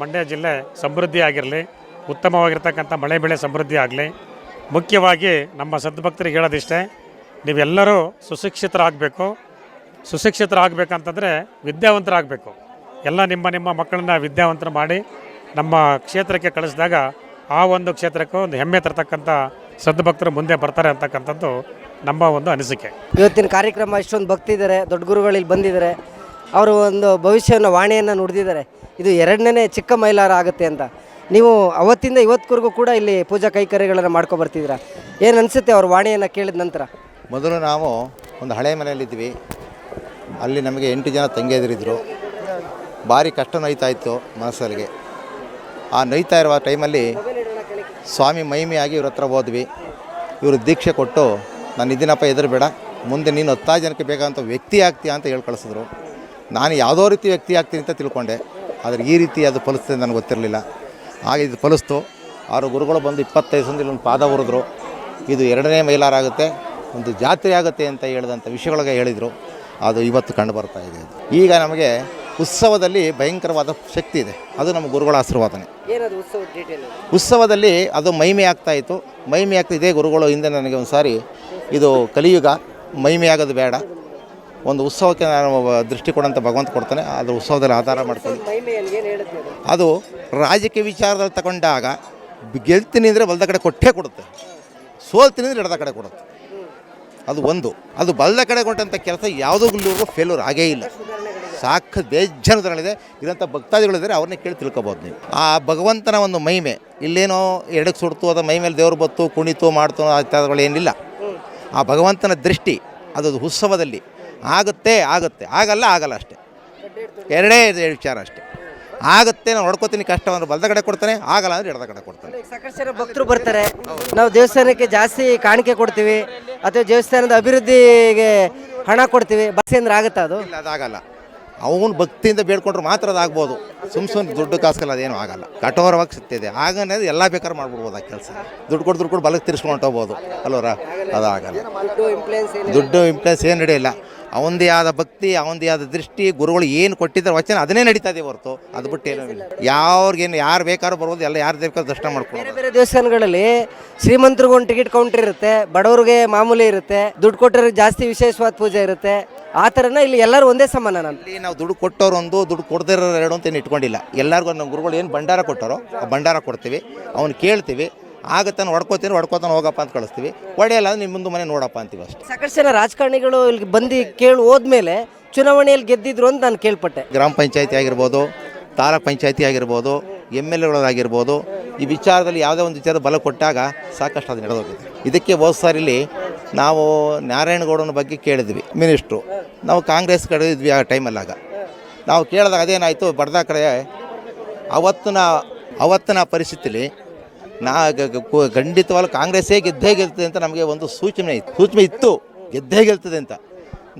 ಮಂಡ್ಯ ಜಿಲ್ಲೆ ಸಮೃದ್ಧಿ ಆಗಿರಲಿ, ಉತ್ತಮವಾಗಿರ್ತಕ್ಕಂಥ ಮಳೆ ಬೆಳೆ ಸಮೃದ್ಧಿ ಆಗಲಿ. ಮುಖ್ಯವಾಗಿ ನಮ್ಮ ಸದ್ಭಕ್ತರಿಗೆ ಹೇಳೋದಿಷ್ಟೇ, ನೀವೆಲ್ಲರೂ ಸುಶಿಕ್ಷಿತರಾಗಬೇಕಂತಂದರೆ ವಿದ್ಯಾವಂತರಾಗಬೇಕು. ಎಲ್ಲ ನಿಮ್ಮ ಮಕ್ಕಳನ್ನ ವಿದ್ಯಾವಂತರು ಮಾಡಿ ನಮ್ಮ ಕ್ಷೇತ್ರಕ್ಕೆ ಕಳಿಸಿದಾಗ ಆ ಒಂದು ಕ್ಷೇತ್ರಕ್ಕೂ ಒಂದು ಹೆಮ್ಮೆ ತರ್ತಕ್ಕಂಥ ಸದ್ಭಕ್ತರು ಮುಂದೆ ಬರ್ತಾರೆ ಅಂತಕ್ಕಂಥದ್ದು ನಮ್ಮ ಒಂದು ಅನಿಸಿಕೆ. ಇವತ್ತಿನ ಕಾರ್ಯಕ್ರಮ ಇಷ್ಟೊಂದು ಭಕ್ತಿ ಇದ್ದಾರೆ, ದೊಡ್ಡ ಗುರುಗಳು ಇಲ್ಲಿ ಬಂದಿದ್ದಾರೆ, ಅವರು ಒಂದು ಭವಿಷ್ಯವನ್ನು ವಾಣಿಯನ್ನು ನುಡಿದಿದ್ದಾರೆ. ಇದು 2ನೇ ಚಿಕ್ಕ ಮೈಲಾರ ಆಗುತ್ತೆ ಅಂತ. ನೀವು ಅವತ್ತಿಂದ ಇವತ್ತಿಗೂ ಕೂಡ ಇಲ್ಲಿ ಪೂಜಾ ಕೈಕರ್ಯಗಳನ್ನು ಮಾಡ್ಕೊಬರ್ತಿದ್ದೀರಾ. ಏನು ಅನಿಸುತ್ತೆ ಅವ್ರ ವಾಣಿಯನ್ನು ಕೇಳಿದ ನಂತರ? ಮೊದಲು ನಾವು ಒಂದು ಹಳೆ ಮನೆಯಲ್ಲಿದ್ವಿ. ಅಲ್ಲಿ ನಮಗೆ 8 ಜನ ತಂಗಿಯದಿರಿದ್ರು. ಭಾರಿ ಕಷ್ಟ ನೋಯ್ತಾ ಇತ್ತು ಮನಸ್ಸಲ್ಲಿಗೆ. ಆ ನೋಯ್ತಾ ಇರುವ ಟೈಮಲ್ಲಿ ಸ್ವಾಮಿ ಮಹಿಮೆಯಾಗಿ ಇವ್ರ ಹತ್ರ ಹೋದ್ವಿ. ಇವರು ದೀಕ್ಷೆ ಕೊಟ್ಟು, ನಾನು ಇದೀನಪ್ಪ ಹೆದರಬೇಡ, ಮುಂದೆ ನೀನು 10 ಜನಕ್ಕೆ ಬೇಕಾದಂಥ ವ್ಯಕ್ತಿ ಆಗ್ತೀಯ ಅಂತ ಹೇಳಿ ಕಳಿಸಿದ್ರು. ನಾನು ಯಾವುದೋ ರೀತಿ ವ್ಯಕ್ತಿ ಆಗ್ತೀನಿ ಅಂತ ತಿಳ್ಕೊಂಡೆ, ಆದರೆ ಈ ರೀತಿ ಅದು ಫಲಿಸ್ತದೆ ನನಗೆ ಗೊತ್ತಿರಲಿಲ್ಲ. ಹಾಗೆ ಇದು ಫಲಿಸ್ತು. ಅವರು ಗುರುಗಳು ಬಂದು 25 ಸಂದಿಲ್ಲಿ ಒಂದು ಪಾದ ಉರಿದ್ರು. ಇದು 2ನೇ ಮೈಲಾರ ಆಗುತ್ತೆ, ಒಂದು ಜಾತ್ರೆ ಆಗುತ್ತೆ ಅಂತ ಹೇಳಿದಂಥ ವಿಷಯಗಳಿಗೆ ಹೇಳಿದರು. ಅದು ಇವತ್ತು ಕಂಡು ಬರ್ತಾ ಇದೆ. ಈಗ ನಮಗೆ ಉತ್ಸವದಲ್ಲಿ ಭಯಂಕರವಾದ ಶಕ್ತಿ ಇದೆ. ಅದು ನಮ್ಮ ಗುರುಗಳ ಆಶೀರ್ವಾದನೆ. ಉತ್ಸವದಲ್ಲಿ ಅದು ಮಹಿಮೆ ಆಗ್ತಾಯಿತ್ತು. ಮಹಿಮೆ ಆಗ್ತಾ ಇದೇ ಗುರುಗಳು ಹಿಂದೆ ನನಗೆ ಒಂದು ಸಾರಿ, ಇದು ಕಲಿಯುಗ, ಮಹಿಮೆ ಆಗೋದು ಬೇಡ, ಒಂದು ಉತ್ಸವಕ್ಕೆ ನಾನು ದೃಷ್ಟಿ ಕೊಡೋಂಥ ಭಗವಂತ ಕೊಡ್ತಾನೆ, ಅದರ ಉತ್ಸವದಲ್ಲಿ ಆಧಾರ ಮಾಡ್ಕೊಂಡು ಅದು ರಾಜಕೀಯ ವಿಚಾರದಲ್ಲಿ ತಗೊಂಡಾಗ ಗೆಲ್ತೀನಿ ಅಂದರೆ ಬಲದ ಕಡೆ ಕೊಟ್ಟೇ ಕೊಡುತ್ತೆ, ಸೋಲ್ತೀನಿ ಅಂದರೆ ಎಡದ ಕಡೆ ಕೊಡುತ್ತೆ. ಅದು ಒಂದು. ಅದು ಬಲದ ಕಡೆ ಕೊಟ್ಟಂಥ ಕೆಲಸ ಯಾವುದೂ ಫೇಲ್ಯೂರ್ ಆಗೇ ಇಲ್ಲ. ಸಾಕು ಬೇಜಾನ್ ಉದಾಹರಣೆ ಇರೋಂಥ ಭಕ್ತಾದಿಗಳಿದ್ದಾರೆ, ಅವ್ರನ್ನೇ ಕೇಳಿ ತಿಳ್ಕೊಬೋದು ನೀವು. ಆ ಭಗವಂತನ ಒಂದು ಮಹಿಮೆ ಇಲ್ಲೇನೋ ಎಡಕ್ಕೆ ಸುಡ್ತು, ಅದು ಮೈ ಮೇಲೆ ದೇವ್ರು ಬತ್ತು ಕುಣಿತು ಮಾಡ್ತು ಏನಿಲ್ಲ. ಆ ಭಗವಂತನ ದೃಷ್ಟಿ ಅದು ಉತ್ಸವದಲ್ಲಿ ಆಗುತ್ತೆ, ಆಗಲ್ಲ ಅಷ್ಟೇ. 2 ವಿಚಾರ ಅಷ್ಟೇ. ಆಗುತ್ತೆ, ನಾನು ಹೊಡ್ಕೋತೀನಿ, ಕಷ್ಟ ಅಂದ್ರೆ ಬಲದ ಕಡೆ ಕೊಡ್ತಾನೆ, ಆಗಲ್ಲ ಅಂದರೆ ಎಡದ ಕಡೆ ಕೊಡ್ತಾನೆ. ಸಾಕಷ್ಟು ಜನ ಭಕ್ತರು ಬರ್ತಾರೆ. ನಾವು ದೇವಸ್ಥಾನಕ್ಕೆ ಜಾಸ್ತಿ ಕಾಣಿಕೆ ಕೊಡ್ತೀವಿ ಅಥವಾ ದೇವಸ್ಥಾನದ ಅಭಿವೃದ್ಧಿಗೆ ಹಣ ಕೊಡ್ತೀವಿ, ಬಸ್ ಅಂದ್ರೆ ಆಗುತ್ತಾ? ಅದು ಇಲ್ಲ, ಅದಾಗಲ್ಲ. ಅವನು ಭಕ್ತಿಯಿಂದ ಬೇಡ್ಕೊಂಡ್ರೆ ಮಾತ್ರ ಅದಾಗ್ಬೋದು. ಸುಮ್ಮನೆ ದುಡ್ಡು ಕಾಸ್ಕಲ್ಲ, ಅದೇನು ಆಗಲ್ಲ. ಕಠೋರವಾಗಿ ಸಿಗ್ತಿದೆ. ಆಗನೇದು ಎಲ್ಲ ಬೇಕಾದ್ರೆ ಮಾಡ್ಬಿಡ್ಬೋದು ಆ ಕೆಲಸ. ದುಡ್ಡು ಕೊಟ್ಟು ಬಲಕ್ಕೆ ತಿರ್ಸ್ಕೊಂಡು ಹೋಗ್ಬೋದು ಅಲ್ವರ, ಅದಾಗಲ್ಲ. ದುಡ್ಡು ಇಂಪ್ಲೆನ್ಸ್ ಏನು ನಡೆಯಿಲ್ಲ. ಅವನದೇ ಆದ ಭಕ್ತಿ, ಅವನದೇ ಆದ ದೃಷ್ಟಿ, ಗುರುಗಳು ಏನು ಕೊಟ್ಟಿದ್ದಾರೆ ವಚನ ಅದನ್ನೇ ನಡೀತಾ ಇದೆ ಹೊರತು ಅದು ಬಿಟ್ಟು ಏನೂ ಇಲ್ಲ. ಯಾರಿಗೇನು ಯಾರು ಬೇಕಾದ್ರೂ ಬರ್ಬೋದು, ಎಲ್ಲ ಯಾರು ಬೇಕಾದ್ರೂ ದರ್ಶನ ಮಾಡ್ಕೊಂಡು. ಬೇರೆ ದೇವಸ್ಥಾನಗಳಲ್ಲಿ ಶ್ರೀಮಂತರಿಗೂ ಒಂದು ಟಿಕೆಟ್ ಕೌಂಟರ್ ಇರುತ್ತೆ, ಬಡವ್ರಿಗೆ ಮಾಮೂಲಿ ಇರುತ್ತೆ, ದುಡ್ಡು ಕೊಟ್ಟವ್ರಿಗೆ ಜಾಸ್ತಿ ವಿಶೇಷವಾದ ಪೂಜೆ ಇರುತ್ತೆ. ಆ ಥರನ ಇಲ್ಲಿ ಎಲ್ಲರೂ ಒಂದೇ ಸಮಾನ. ಇಲ್ಲಿ ನಾವು ದುಡ್ಡು ಕೊಟ್ಟವ್ರು ಒಂದು, ದುಡ್ಡು ಕೊಡದೇ ಇರೋರು 2 ಅಂತ ಏನು ಇಟ್ಕೊಂಡಿಲ್ಲ. ಎಲ್ಲರಿಗೂ ನಮ್ಮ ಗುರುಗಳು ಏನು ಭಂಡಾರ ಕೊಟ್ಟಾರೋ ಆ ಭಂಡಾರ ಕೊಡ್ತೀವಿ, ಅವ್ನು ಕೇಳ್ತೀವಿ, ಆಗುತ್ತಾನೆ ಹೊಡ್ಕೋತಾನೆ ಹೋಗಪ್ಪ ಅಂತ ಕಳಿಸ್ತೀವಿ. ಒಡೆಯಲ್ಲ ನಿಮ್ಮ ಮುಂದೆ ಮನೆ ನೋಡಪ್ಪ ಅಂತೀವಿ ಅಷ್ಟೇ. ಸಾಕಷ್ಟು ಜನ ರಾಜಕಾರಣಿಗಳು ಇಲ್ಲಿ ಬಂದು ಕೇಳಿ ಹೋದ್ಮೇಲೆ ಚುನಾವಣೆಯಲ್ಲಿ ಗೆದ್ದಿದ್ರು ಅಂತ ನಾನು ಕೇಳ್ಪಟ್ಟೆ. ಗ್ರಾಮ ಪಂಚಾಯತಿ ಆಗಿರ್ಬೋದು, ತಾಲೂಕ್ ಪಂಚಾಯತಿ ಆಗಿರ್ಬೋದು, MLAಗಳಾಗಿರ್ಬೋದು, ಈ ವಿಚಾರದಲ್ಲಿ ಯಾವುದೇ ಒಂದು ವಿಚಾರ ಬಲ ಕೊಟ್ಟಾಗ ಸಾಕಷ್ಟು ಅದು ನಡೆದೋಗಿದೆ. ಇದಕ್ಕೆ ಹೋದ ಸಾರಿಲಿ ನಾವು ನಾರಾಯಣಗೌಡನ ಬಗ್ಗೆ ಕೇಳಿದ್ವಿ, ಮಿನಿಸ್ಟ್ರು. ನಾವು ಕಾಂಗ್ರೆಸ್ ಕಡೆ ಇದ್ವಿ ಆ ಟೈಮಲ್ಲಾಗ. ನಾವು ಕೇಳಿದಾಗ ಅದೇನಾಯಿತು, ಬಡ್ದ ಕಡೆ ಅವತ್ತಿನ ಪರಿಸ್ಥಿತಿಲಿ ಖಂಡಿತವಾಗ್ಲೂ ಕಾಂಗ್ರೆಸ್ಸೇ ಗೆದ್ದೇ ಗೆಲ್ತದೆ ಅಂತ ನಮಗೆ ಒಂದು ಸೂಚನೆ ಇತ್ತು ಗೆದ್ದೇ ಗೆಲ್ತದೆ ಅಂತ.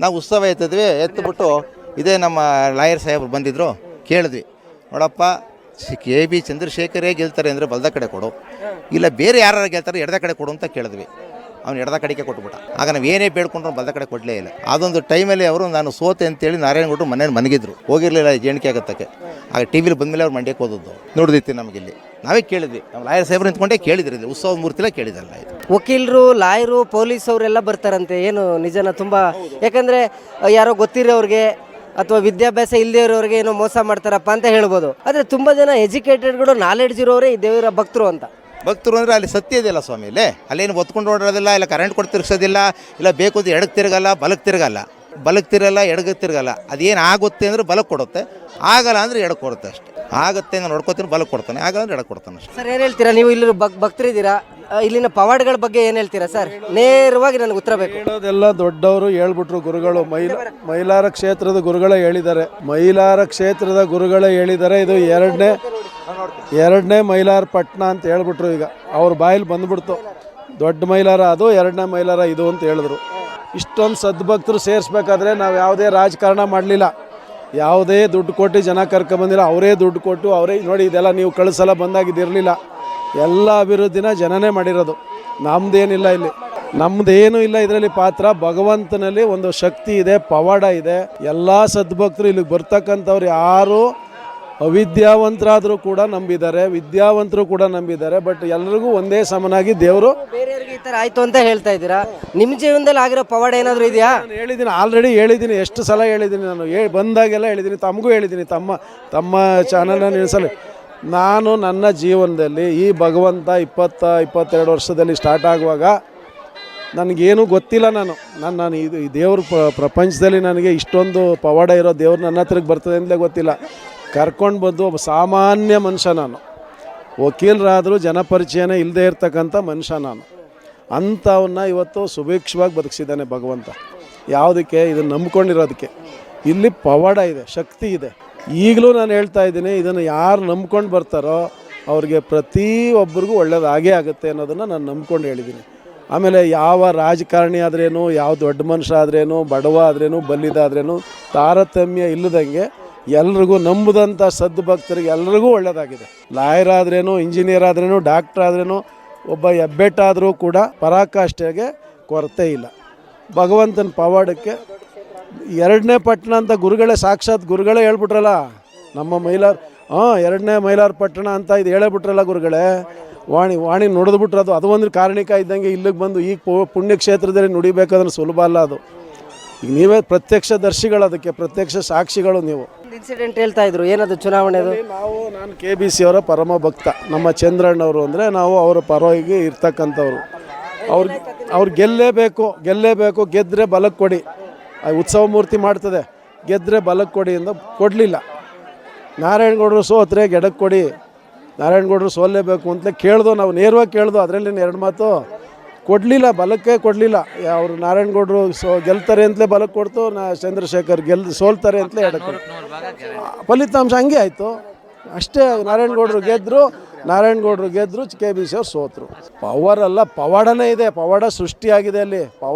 ನಾವು ಉತ್ಸವ ಎತ್ತಿದ್ವಿ, ಎತ್ತಿಬಿಟ್ಟು ಇದೇ ನಮ್ಮ ಲಾಯರ್ ಸಾಹೇಬ್ರು ಬಂದಿದ್ದರು, ಕೇಳಿದ್ವಿ, ನೋಡಪ್ಪ KB ಚಂದ್ರಶೇಖರೇ ಗೆಲ್ತಾರೆ ಅಂದರೆ ಬಲದ ಕಡೆ ಕೊಡು, ಇಲ್ಲ ಬೇರೆ ಯಾರು ಗೆಲ್ತಾರೆ ಎಡದ ಕಡೆ ಕೊಡು ಅಂತ ಕೇಳಿದ್ವಿ. ಅವ್ನು ಎಡದ ಕಡೆಗೆ ಕೊಟ್ಬಿಟ್ಟ. ಆಗ ನಾವು ಏನೇ ಬೇಡ್ಕೊಂಡ್ರು ಬಲದ ಕಡೆ ಕೊಡಲೇ ಇಲ್ಲ. ಅದೊಂದು ಟೈಮಲ್ಲಿ ಅವರು ನಾನು ಸೋತೆ ಅಂತೇಳಿ ನಾರಾಯಣಗೌಡರು ಮನೇಲಿ ಮನಗಿದ್ರು, ಹೋಗಿರಲಿಲ್ಲ ಜೇಣಿಕೆ ಆಗತ್ತಕ್ಕೆ. ಆಗ ಟಿ ವಿಲಿ ಬಂದಮೇಲೆ ಅವ್ರು ಮಂಡ್ಯಕ್ಕೆ ಹೋದದ್ದು ನೋಡಿದಿತ್ತು ನಮಗಿಲ್ಲಿ. ನಾವೇ ಕೇಳಿದ್ವಿ, ನಮ್ಮ ಲಾಯರ್ ಸಾಹೇಬ್ರು ನಿಂತ್ಕೊಂಡೇ ಕೇಳಿದ್ರಿ, ಇಲ್ಲಿ ಉತ್ಸವ ಮೂರ್ತಿಲ್ಲ ಕೇಳಿದಲ್ಲ ಇದು. ವಕೀಲರು, ಲಾಯರು, ಪೊಲೀಸ್ ಅವರೆಲ್ಲ ಬರ್ತಾರಂತೆ, ಏನು ನಿಜನ? ತುಂಬ, ಯಾಕಂದರೆ ಯಾರೋ ಗೊತ್ತಿರೋರಿಗೆ ಅಥವಾ ವಿದ್ಯಾಭ್ಯಾಸ ಇಲ್ಲದೇ ಇರೋರಿಗೆ ಏನೋ ಮೋಸ ಮಾಡ್ತಾರಪ್ಪ ಅಂತ ಹೇಳ್ಬೋದು. ಆದರೆ ತುಂಬ ಜನ ಎಜುಕೇಟೆಡ್ಗಳು, ನಾಲೆಡ್ಜ್ ಇರೋರೇ ಈ ದೇವರ ಭಕ್ತರು ಅಂತ. ಭಕ್ತರು ಅಂದರೆ ಅಲ್ಲಿ ಸತ್ಯ ಇದೆಯಲ್ಲ ಸ್ವಾಮಿ, ಇಲ್ಲೇ ಅಲ್ಲೇನು ಒತ್ಕೊಂಡು ಓಡೋದಿಲ್ಲ, ಇಲ್ಲ ಕರೆಂಟ್ ಕೊಟ್ಟು ತಿರ್ಸೋದಿಲ್ಲ, ಇಲ್ಲ ಬೇಕು ಅಂತ ಎಡಕ್ಕೆ ತಿರುಗಲ್ಲ, ಬಲಕ್ಕೆ ತಿರುಗಲ್ಲ, ಬಲಕ್ಕೆ ತಿರಲ್ಲ, ಎಡಕ್ಕೆ ತಿರುಗಲ್ಲ. ಅದೇನು ಆಗುತ್ತೆ ಅಂದರೆ ಬಲಕ್ಕೆ ಕೊಡುತ್ತೆ, ಆಗಲ್ಲ ಅಂದರೆ ಎಡಕ್ಕೆ ಕೊಡುತ್ತೆ ಅಷ್ಟೇ. ಆಗುತ್ತೆ ನಾನು ನೋಡ್ಕೊತೀನಿ, ಬಲಕ್ಕೆ ಕೊಡ್ತಾನೆ, ಆಗಲ್ಲ ಅಂದರೆ ಎಡಕ್ಕೆ ಕೊಡ್ತಾನೆ ಅಷ್ಟೇ. ಸರ್ ಏನು ಹೇಳ್ತೀರಾ ನೀವು? ಇಲ್ಲಿ ಭಕ್ತರಿದ್ದೀರಾ, ಇಲ್ಲಿನ ಪವಾಡಗಳ ಬಗ್ಗೆ ಏನು ಹೇಳ್ತೀರಾ ಸರ್? ನೇರವಾಗಿ ನನಗೆ ಉತ್ತರ ಬೇಕು. ಹೇಳೋದೆಲ್ಲ ದೊಡ್ಡವರು ಹೇಳ್ಬಿಟ್ರು, ಗುರುಗಳು. ಮೈಲಾರ ಕ್ಷೇತ್ರದ ಗುರುಗಳೇ ಹೇಳಿದ್ದಾರೆ, ಮೈಲಾರ ಕ್ಷೇತ್ರದ ಗುರುಗಳೇ ಹೇಳಿದ್ದಾರೆ. ಇದು ಎರಡನೇ ಮೈಲಾರ ಪಟ್ಟಣ ಅಂತ ಹೇಳ್ಬಿಟ್ರು. ಈಗ ಅವ್ರ ಬಾಯಲ್ಲಿ ಬಂದ್ಬಿಡ್ತು, ದೊಡ್ಡ ಮೈಲಾರ ಅದು, ಎರಡನೇ ಮೈಲಾರ ಇದು ಅಂತ ಹೇಳಿದ್ರು. ಇಷ್ಟೊಂದು ಸದ್ಭಕ್ತರು ಸೇರಿಸ್ಬೇಕಾದ್ರೆ ನಾವು ಯಾವುದೇ ರಾಜಕಾರಣ ಮಾಡಲಿಲ್ಲ, ಯಾವುದೇ ದುಡ್ಡು ಕೊಟ್ಟು ಜನ ಕರ್ಕೊಂಬಂದಿಲ್ಲ, ಅವರೇ ದುಡ್ಡು ಕೊಟ್ಟು ಅವರೇ. ನೋಡಿ, ಇದೆಲ್ಲ ನೀವು ಕಳಿಸಲ ಬಂದಾಗಿದ್ದಿರಲಿಲ್ಲ, ಎಲ್ಲ ಅಭಿವೃದ್ಧಿನ ಜನನೇ ಮಾಡಿರೋದು. ನಮ್ಮದೇನಿಲ್ಲ ಇಲ್ಲಿ, ನಮ್ಮದೇನೂ ಇಲ್ಲ ಇದರಲ್ಲಿ. ಪಾತ್ರ ಭಗವಂತನಲ್ಲಿ ಒಂದು ಶಕ್ತಿ ಇದೆ, ಪವಾಡ ಇದೆ. ಎಲ್ಲ ಸದ್ಭಕ್ತರು ಇಲ್ಲಿಗೆ ಬರ್ತಕ್ಕಂಥವ್ರು ಯಾರು ಅವಿದ್ಯಾವಂತರಾದರೂ ಕೂಡ ನಂಬಿದ್ದಾರೆ, ವಿದ್ಯಾವಂತರು ಕೂಡ ನಂಬಿದ್ದಾರೆ. ಬಟ್ ಎಲ್ರಿಗೂ ಒಂದೇ ಸಮನಾಗಿ ದೇವರು. ಬೇರೆಯವ್ರಿಗೆ ಈ ಥರ ಆಯಿತು ಅಂತ ಹೇಳ್ತಾ ಇದ್ದೀರಾ, ನಿಮ್ಮ ಜೀವನದಲ್ಲಿ ಆಗಿರೋ ಪವಾಡ ಏನಾದರೂ ಇದೆಯಾ? ನಾನು ಹೇಳಿದ್ದೀನಿ, ಆಲ್ರೆಡಿ ಹೇಳಿದ್ದೀನಿ, ಎಷ್ಟು ಸಲ ಹೇಳಿದ್ದೀನಿ ನಾನು. ಬಂದಾಗೆಲ್ಲ ಹೇಳಿದ್ದೀನಿ, ತಮಗೂ ಹೇಳಿದ್ದೀನಿ, ತಮ್ಮ ಚಾನಲ್ನ ನಿಲ್ಲಿಸಲು. ನಾನು ನನ್ನ ಜೀವನದಲ್ಲಿ ಈ ಭಗವಂತ 22 ವರ್ಷದಲ್ಲಿ ಸ್ಟಾರ್ಟ್ ಆಗುವಾಗ ನನಗೇನು ಗೊತ್ತಿಲ್ಲ. ನಾನು ಈ ದೇವ್ರ ಪ್ರಪಂಚದಲ್ಲಿ ನನಗೆ ಇಷ್ಟೊಂದು ಪವಾಡ ಇರೋ ದೇವ್ರು ನನ್ನ ಹತ್ರಕ್ಕೆ ಬರ್ತದೆ ಅಂತಲೇ ಗೊತ್ತಿಲ್ಲ. ಕರ್ಕೊಂಡು ಬಂದು ಒಬ್ಬ ಸಾಮಾನ್ಯ ಮನುಷ್ಯ, ನಾನು ವಕೀಲರಾದರೂ ಜನಪರಿಚಯನೇ ಇಲ್ಲದೆ ಇರ್ತಕ್ಕಂಥ ಮನುಷ್ಯ ನಾನು. ಅಂಥವನ್ನ ಇವತ್ತು ಸುಭಿಕ್ಷವಾಗಿ ಬದುಕಿಸಿದ್ದಾನೆ ಭಗವಂತ. ಯಾವುದಕ್ಕೆ? ಇದನ್ನು ನಂಬ್ಕೊಂಡಿರೋದಕ್ಕೆ. ಇಲ್ಲಿ ಪವಾಡ ಇದೆ, ಶಕ್ತಿ ಇದೆ. ಈಗಲೂ ನಾನು ಹೇಳ್ತಾ ಇದ್ದೀನಿ, ಇದನ್ನು ಯಾರು ನಂಬ್ಕೊಂಡು ಬರ್ತಾರೋ ಅವ್ರಿಗೆ ಪ್ರತಿಯೊಬ್ಬರಿಗೂ ಒಳ್ಳೇದಾಗೇ ಆಗುತ್ತೆ ಅನ್ನೋದನ್ನು ನಾನು ನಂಬ್ಕೊಂಡು ಹೇಳಿದ್ದೀನಿ. ಆಮೇಲೆ ಯಾವ ರಾಜಕಾರಣಿ ಆದ್ರೇನು, ಯಾವ ದೊಡ್ಡ ಮನುಷ್ಯ ಆದ್ರೇನು, ಬಡವ ಆದ್ರೇನು, ಬಲ್ಲಿದಾದ್ರೇನು ತಾರತಮ್ಯ ಇಲ್ಲದಂಗೆ ಎಲ್ರಿಗೂ, ನಂಬುದಂಥ ಸದ್ಭಕ್ತರಿಗೆ ಎಲ್ರಿಗೂ ಒಳ್ಳೆಯದಾಗಿದೆ. ಲಾಯರ್ ಆದ್ರೇನು, ಇಂಜಿನಿಯರ್ ಆದ್ರೇನು, ಡಾಕ್ಟ್ರ್ ಆದ್ರೇನು, ಒಬ್ಬ ಹೆಬ್ಬೆಟ್ಟಾದರೂ ಕೂಡ ಪರಾಕಾಷ್ಠೆಗೆ ಕೊರತೆ ಇಲ್ಲ. ಭಗವಂತನ ಪವಾಡಕ್ಕೆ ಎರಡನೇ ಪಟ್ಟಣ ಅಂತ ಗುರುಗಳೇ, ಸಾಕ್ಷಾತ್ ಗುರುಗಳೇ ಹೇಳ್ಬಿಟ್ರಲ್ಲ ನಮ್ಮ ಮೈಲಾರ. ಎರಡನೇ ಮೈಲಾರ ಪಟ್ಟಣ ಅಂತ ಇದು ಹೇಳೇಬಿಟ್ರಲ್ಲ ಗುರುಗಳೇ. ವಾಣಿ ನುಡಿದ್ಬಿಟ್ರದು. ಅದು ಒಂದು ಕಾರಣಿಕ ಇದ್ದಂಗೆ ಇಲ್ಲಿಗೆ ಬಂದು ಈ ಪುಣ್ಯಕ್ಷೇತ್ರದಲ್ಲಿ ನುಡಿಬೇಕಾದ್ರೆ ಸುಲಭ ಅಲ್ಲ ಅದು. ಈಗ ನೀವೇ ಪ್ರತ್ಯಕ್ಷ ದರ್ಶಿಗಳು, ಅದಕ್ಕೆ ಪ್ರತ್ಯಕ್ಷ ಸಾಕ್ಷಿಗಳು ನೀವು. ಇನ್ಸಿಡೆಂಟ್ ಹೇಳ್ತಾ ಇದ್ರು, ಏನದು ಚುನಾವಣೆದು? ನಾನು KBC ಅವರ ಪರಮ ಭಕ್ತ. ನಮ್ಮ ಚಂದ್ರಣ್ಣವರು ಅಂದರೆ ನಾವು ಅವರ ಪರವಾಗಿ ಇರ್ತಕ್ಕಂಥವ್ರು. ಅವ್ರು ಗೆಲ್ಲೇಬೇಕು. ಗೆದ್ದರೆ ಬಲಕ್ಕೆ ಕೊಡಿ, ಉತ್ಸವ ಮೂರ್ತಿ ಮಾಡ್ತದೆ, ಗೆದ್ದರೆ ಬಲಕ್ಕೆ ಕೊಡಿ ಅಂತ ಕೊಡಲಿಲ್ಲ. ನಾರಾಯಣಗೌಡರು ಸೋತ್ರೆ ಗೆಡಕ್ಕೆ ಕೊಡಿ, ನಾರಾಯಣಗೌಡರು ಸೋಲ್ಲೇಬೇಕು ಅಂತ ಕೇಳ್ದು. ನಾವು ನೇರವಾಗಿ ಕೇಳ್ದು, ಅದರಲ್ಲಿ 2 ಮಾತು. ಕೊಡಲಿಲ್ಲ, ಬಲಕ್ಕೆ ಕೊಡಲಿಲ್ಲ. ಅವರು ನಾರಾಯಣಗೌಡರು ಗೆಲ್ತಾರೆ ಅಂತಲೇ ಬಲಕ್ಕೆ ಕೊಡ್ತು, ಚಂದ್ರಶೇಖರ್ ಸೋಲ್ತಾರೆ ಅಂತಲೇ ಎಡಕ್ಕೆ ಕೊಡ್ತು. ಫಲಿತಾಂಶ ಹಂಗೆ ಆಯಿತು ಅಷ್ಟೇ. ನಾರಾಯಣಗೌಡರು ಗೆದ್ದರು, KBC ಅವ್ರು ಸೋತರು. ಪವರ್ ಅಲ್ಲ, ಪವಾಡನೇ ಇದೆ. ಪವಾಡ ಸೃಷ್ಟಿಯಾಗಿದೆ ಅಲ್ಲಿ.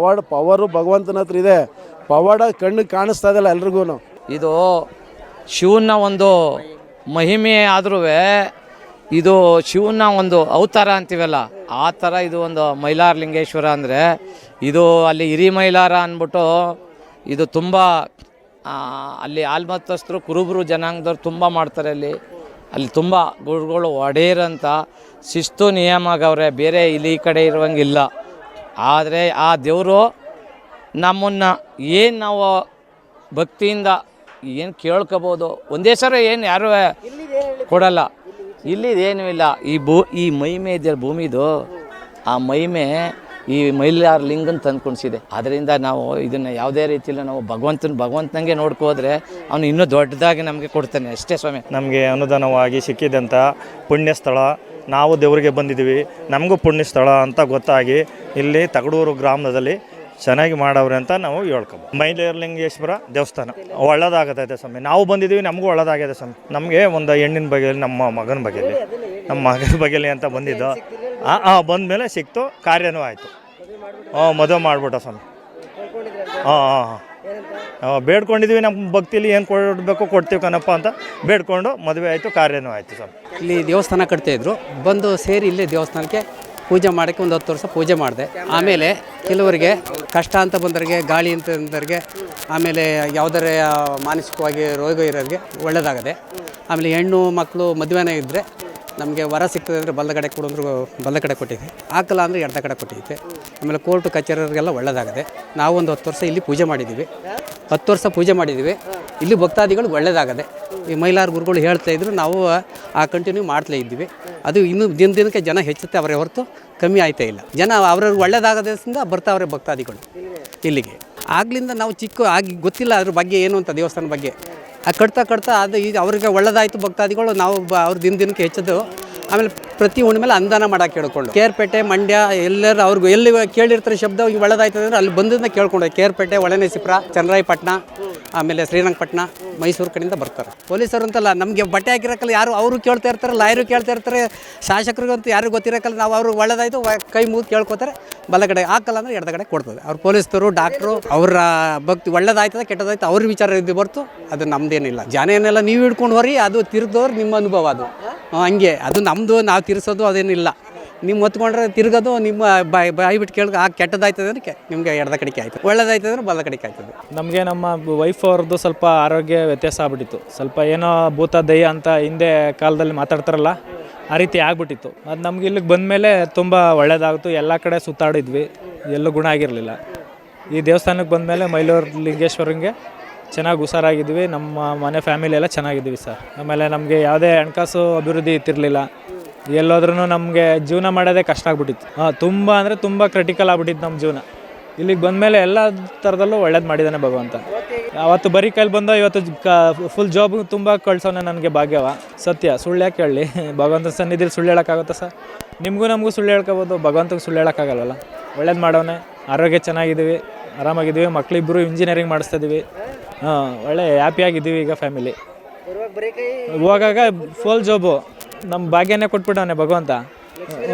ಪವರು ಭಗವಂತನ ಹತ್ರ ಇದೆ. ಪವಾಡ ಕಣ್ಣಿಗೆ ಕಾಣಿಸ್ತಾ ಇದೆಯಲ್ಲ ಎಲ್ರಿಗೂ. ಇದು ಶಿವನ ಒಂದು ಮಹಿಮೆ ಆದ್ರೂ ಇದು ಶಿವನ ಒಂದು ಅವತಾರ ಅಂತೀವಲ್ಲ, ಆ ಥರ ಇದು ಒಂದು ಮೈಲಾರ ಲಿಂಗೇಶ್ವರ ಅಂದರೆ ಇದು ಅಲ್ಲಿ ಹಿರಿ ಮೈಲಾರ ಅಂದ್ಬಿಟ್ಟು ಇದು ತುಂಬ ಅಲ್ಲಿ ಆಲ್ಮತ್ತಸ್ಥರು ಕುರುಬರು ಜನಾಂಗದವ್ರು ತುಂಬ ಮಾಡ್ತಾರೆ. ಅಲ್ಲಿ ತುಂಬ ಗುರುಗಳು ಒಡೆಯರಂತ ಶಿಸ್ತು ನಿಯಮಗವ್ರೆ, ಬೇರೆ ಇಲ್ಲಿ ಈ ಕಡೆ ಇರುವಂಗಿಲ್ಲ. ಆದರೆ ಆ ದೇವರು ನಮ್ಮನ್ನು ಏನು ನಾವು ಭಕ್ತಿಯಿಂದ ಏನು ಕೇಳ್ಕೋಬೋದು, ಒಂದೇ ಸಲ ಏನು ಯಾರೂ ಕೊಡಲ್ಲ. ಇಲ್ಲಿದೇನೂ ಇಲ್ಲ. ಈ ಮಹಿಮೆ ಇದೆಯಲ್ಲ ಭೂಮಿದು, ಆ ಮಹಿಮೆ ಈ ಮೈಲಾರ ಲಿಂಗನ ತಂದುಕೊಣಿಸಿದೆ. ಅದರಿಂದ ನಾವು ಇದನ್ನು ಯಾವುದೇ ರೀತಿಯಲ್ಲಿ ನಾವು ಭಗವಂತನಿಗೆ ನೋಡ್ಕೋದ್ರೆ ಅವನು ಇನ್ನೂ ದೊಡ್ಡದಾಗಿ ನಮಗೆ ಕೊಡ್ತಾನೆ ಅಷ್ಟೇ ಸ್ವಾಮಿ. ನಮಗೆ ಅನುದಾನವಾಗಿ ಸಿಕ್ಕಿದಂಥ ಪುಣ್ಯಸ್ಥಳ, ನಾವು ದೇವರಿಗೆ ಬಂದಿದ್ದೀವಿ, ನಮಗೂ ಪುಣ್ಯಸ್ಥಳ ಅಂತ ಗೊತ್ತಾಗಿ ಇಲ್ಲಿ ತಗಡೂರು ಗ್ರಾಮದಲ್ಲಿ ಚೆನ್ನಾಗಿ ಮಾಡವ್ರೆ ಅಂತ ನಾವು ಹೇಳ್ಕೊಬೋದು. ಮೈಲಾರಲಿಂಗೇಶ್ವರ ದೇವಸ್ಥಾನ ಒಳ್ಳೆದಾಗತ್ತೆ ಸ್ವಾಮಿ. ನಾವು ಬಂದಿದ್ದೀವಿ, ನಮಗೂ ಒಳ್ಳೆದಾಗಿದೆ ಸ್ವಾಮಿ. ನಮಗೆ ಒಂದು ಹೆಣ್ಣಿನ ಬಗೆಯಲ್ಲಿ, ನಮ್ಮ ಮಗನ ಬಗೆಯಲ್ಲಿ ನಮ್ಮ ಮಗ ಬಗೆಲಿ ಅಂತ ಬಂದಿದ್ದು ಬಂದಮೇಲೆ ಸಿಕ್ತು, ಕಾರ್ಯನೂ ಆಯಿತು. ಮದುವೆ ಮಾಡಿಬಿಟ್ಟ ಸ್ವಾಮಿ. ಬೇಡ್ಕೊಂಡಿದ್ವಿ, ನಮ್ಮ ಭಕ್ತಿಲಿ ಏನು ಕೊಡಬೇಕು ಕೊಡ್ತೀವಿ ಕಣಪ್ಪ ಅಂತ ಬೇಡ್ಕೊಂಡು ಮದುವೆ ಆಯಿತು, ಕಾರ್ಯನೂ ಆಯಿತು ಸ್ವಾಮಿ. ಇಲ್ಲಿ ದೇವಸ್ಥಾನ ಕಟ್ತಾಯಿದ್ರು, ಬಂದು ಸೇರಿ ಇಲ್ಲೇ ದೇವಸ್ಥಾನಕ್ಕೆ ಪೂಜೆ ಮಾಡೋಕ್ಕೆ ಒಂದು 10 ವರ್ಷ ಪೂಜೆ ಮಾಡಿದೆ. ಆಮೇಲೆ ಕೆಲವರಿಗೆ ಕಷ್ಟ ಅಂತ ಬಂದವರಿಗೆ, ಗಾಳಿ ಅಂತ ಬಂದವರಿಗೆ, ಆಮೇಲೆ ಯಾವುದರ ಮಾನಸಿಕವಾಗಿ ರೋಗ ಇರೋರಿಗೆ ಒಳ್ಳೆಯದಾಗದೆ. ಆಮೇಲೆ ಹೆಣ್ಣು ಮಕ್ಕಳು ಮದುವೆನೇ ಇದ್ದರೆ ನಮಗೆ ವರ ಸಿಗ್ತದೆ ಅಂದರೆ ಬಲ್ಲ ಕಡೆ ಕೊಡೋದ್ರು ಬಲ್ಲ ಕಡೆ ಕೊಟ್ಟಿದ್ದೆ, ಹಾಕಲ್ಲ ಅಂದರೆ ಎಡದ ಕಡೆ ಕೊಟ್ಟಿದ್ದೆ. ಆಮೇಲೆ ಕೋರ್ಟು ಕಚೇರಿಯರಿಗೆಲ್ಲ ಒಳ್ಳೆಯದಾಗದೆ. ನಾವು ಒಂದು 10 ವರ್ಷ ಇಲ್ಲಿ ಪೂಜೆ ಮಾಡಿದ್ದೀವಿ, 10 ವರ್ಷ ಪೂಜೆ ಮಾಡಿದ್ದೀವಿ. ಇಲ್ಲಿ ಭಕ್ತಾದಿಗಳು ಒಳ್ಳೆಯದಾಗದೆ. ಈ ಮೈಲಾರ ಗುರುಗಳು ಹೇಳ್ತಾಯಿದ್ರು, ನಾವು ಕಂಟಿನ್ಯೂ ಮಾಡ್ತಾ ಇದ್ದೀವಿ. ಅದು ಇನ್ನೂ ದಿನಕ್ಕೆ ಜನ ಹೆಚ್ಚುತ್ತೆ ಅವರೇ ಹೊರತು ಕಮ್ಮಿ ಆಯ್ತೇ ಇಲ್ಲ. ಜನ ಅವ್ರವ್ರು ಒಳ್ಳೆಯದಾಗದಿಂದ ಬರ್ತಾವ್ರೆ ಭಕ್ತಾದಿಗಳು ಇಲ್ಲಿಗೆ. ಆಗ್ಲಿಂದ ನಾವು ಆಗಿ ಗೊತ್ತಿಲ್ಲ ಅದ್ರ ಬಗ್ಗೆ ಏನು ಅಂತ, ದೇವಸ್ಥಾನ ಬಗ್ಗೆ ಕಟ್ತಾ ಅದು ಇದು ಅವ್ರಿಗೆ ಒಳ್ಳೆದಾಯಿತು ಭಕ್ತಾದಿಗಳು. ನಾವು ಅವ್ರ ದಿನಕ್ಕೆ ಹೆಚ್ಚದ್ದು. ಆಮೇಲೆ ಪ್ರತಿ ಹುಣ್ಣಿಮೆಲೆ ಅನುದಾನ ಮಾಡೋಕೆ ಕೇಳ್ಕೊಂಡು ಕೇರ್ಪೇಟೆ, ಮಂಡ್ಯ ಎಲ್ಲರೂ ಅವ್ರಿಗೂ ಎಲ್ಲಿ ಕೇಳಿರ್ತಾರೆ ಶಬ್ದ ಈಗ ಒಳ್ಳೆದಾಯ್ತದೆ ಅಂದರೆ ಅಲ್ಲಿ ಬಂದಿಂದ ಕೇಳ್ಕೊಂಡು ಕೇರ್ಪೇಟೆ, ಹೊಳೆನರಸೀಪುರ, ಚನ್ನರಾಯಪಟ್ಟಣ, ಆಮೇಲೆ ಶ್ರೀರಂಗಪಟ್ಟಣ, ಮೈಸೂರು ಕಡೆಯಿಂದ ಬರ್ತಾರೆ. ಪೊಲೀಸರು ಅಂತಲ್ಲ, ನಮಗೆ ಬಟ್ಟೆ ಹಾಕಿರೋಕ್ಕಲ್ಲ, ಯಾರು ಅವರು ಕೇಳ್ತಾ ಇರ್ತಾರೆ, ಲಾಯರು ಕೇಳ್ತಾ ಇರ್ತಾರೆ, ಶಾಸಕರಿಗಂತೂ ಯಾರಿಗೂ ಗೊತ್ತಿರೋಕ್ಕಲ್ಲ. ನಾವು ಅವರು ಒಳ್ಳೆದಾಯಿತು ಕೈ ಮುಗಿದು ಕೇಳ್ಕೊತಾರೆ, ಬಲಗಡೆ ಹಾಕಲ್ಲ ಅಂದರೆ ಎಡಗಡೆ ಕೊಡ್ತದೆ. ಅವ್ರು ಪೊಲೀಸರು, ಡಾಕ್ಟ್ರು ಅವರ ಭಕ್ತಿ ಒಳ್ಳೆದಾಯ್ತದೆ ಕೆಟ್ಟದಾಯ್ತು ಅವ್ರ ವಿಚಾರ ಇದು ಬರ್ತು, ಅದು ನಮ್ಮದೇನಿಲ್ಲ. ಜನ ಏನೆಲ್ಲ ನೀವು ಹಿಡ್ಕೊಂಡು ಹೋರಿ, ಅದು ತಿರ್ದವ್ರು ನಿಮ್ಮ ಅನುಭವ. ಅದು ಹಂಗೆ, ಅದು ನಮ್ಮದು, ನಾವು ತಿರ್ಸೋದು ಅದೇನಿಲ್ಲ. ನೀವು ಹೊತ್ಕೊಂಡ್ರೆ ತಿರ್ಗೋದು ನಿಮ್ಮ ಬಾಯಿ ಬಿಟ್ಟು ಕೇಳಿ ಕೆಟ್ಟದಾಯ್ತದೆ ಅಂದರೆ ನಿಮಗೆ ಎಡದ ಕಡೆಗೆ ಆಯ್ತು, ಒಳ್ಳೇದಾಯ್ತದೆ ಅಂದರೆ ಬಲದ ಕಡೆಗೆ ಆಯ್ತದೆ. ನಮಗೆ ನಮ್ಮ ವೈಫ್ ಅವ್ರದ್ದು ಸ್ವಲ್ಪ ಆರೋಗ್ಯ ವ್ಯತ್ಯಾಸ ಆಗ್ಬಿಟ್ಟಿತ್ತು. ಸ್ವಲ್ಪ ಏನೋ ಭೂತ ದಯ್ಯ ಅಂತ ಹಿಂದೆ ಕಾಲದಲ್ಲಿ ಮಾತಾಡ್ತಾರಲ್ಲ, ಆ ರೀತಿ ಆಗ್ಬಿಟ್ಟಿತ್ತು. ಅದು ನಮ್ಗೆ ಇಲ್ಲಿಗೆ ಬಂದಮೇಲೆ ತುಂಬ ಒಳ್ಳೇದಾಗಿತ್ತು. ಎಲ್ಲ ಕಡೆ ಸುತ್ತಾಡಿದ್ವಿ, ಎಲ್ಲೂ ಗುಣ ಆಗಿರಲಿಲ್ಲ. ಈ ದೇವಸ್ಥಾನಕ್ಕೆ ಬಂದಮೇಲೆ ಮೈಲಾರ ಲಿಂಗೇಶ್ವರಂಗೆ ಚೆನ್ನಾಗಿ ಹುಷಾರಾಗಿದ್ವಿ. ನಮ್ಮ ಮನೆ ಫ್ಯಾಮಿಲಿ ಎಲ್ಲ ಚೆನ್ನಾಗಿದ್ವಿ ಸರ್. ಆಮೇಲೆ ನಮಗೆ ಯಾವುದೇ ಹಣಕಾಸು ಅಭಿವೃದ್ಧಿ ಇತ್ತಿರಲಿಲ್ಲ. ಎಲ್ಲೋದ್ರೂ ನಮಗೆ ಜೀವನ ಮಾಡೋದೇ ಕಷ್ಟ ಆಗ್ಬಿಟ್ಟಿತ್ತು. ತುಂಬ ಅಂದರೆ ತುಂಬ ಕ್ರಿಟಿಕಲ್ ಆಗ್ಬಿಟ್ಟಿತ್ತು ನಮ್ಮ ಜೀವನ. ಇಲ್ಲಿಗೆ ಬಂದಮೇಲೆ ಎಲ್ಲ ಥರದಲ್ಲೂ ಒಳ್ಳೇದು ಮಾಡಿದ್ದಾನೆ ಭಗವಂತ. ಅವತ್ತು ಬರೀ ಕೈಲಿ ಬಂದೋ, ಇವತ್ತು ಫುಲ್ ಜಾಬ್ ತುಂಬ ಕಳ್ಸೋನೆ ನನಗೆ ಭಾಗ್ಯವ. ಸತ್ಯ, ಸುಳ್ಳು ಯಾಕೆ ಹೇಳಿ? ಭಗವಂತನ ಸನ್ನಿಧಿಲಿ ಸುಳ್ಳು ಹೇಳೋಕ್ಕಾಗುತ್ತಾ ಸರ್? ನಿಮಗೂ ನಮಗೂ ಸುಳ್ಳು ಹೇಳ್ಕೊಬೋದು, ಭಗವಂತಗೆ ಸುಳ್ಳು ಹೇಳೋಕ್ಕಾಗಲ್ವಲ್ಲ. ಒಳ್ಳೇದು ಮಾಡೋನೆ, ಆರೋಗ್ಯ ಚೆನ್ನಾಗಿದ್ದೀವಿ, ಆರಾಮಾಗಿದ್ದೀವಿ. ಮಕ್ಕಳಿಬ್ಬರು ಇಂಜಿನಿಯರಿಂಗ್ ಮಾಡಿಸ್ತಿದ್ದೀವಿ. ಒಳ್ಳೆ ಹ್ಯಾಪಿಯಾಗಿದ್ದೀವಿ ಈಗ ಫ್ಯಾಮಿಲಿ. ಹೋಗಾಗ ಫುಲ್ ಜಾಬು ನಮ್ಮ ಭಾಗ್ಯನೇ ಕೊಟ್ಬಿಟ್ಟವನೆ ಭಗವಂತ.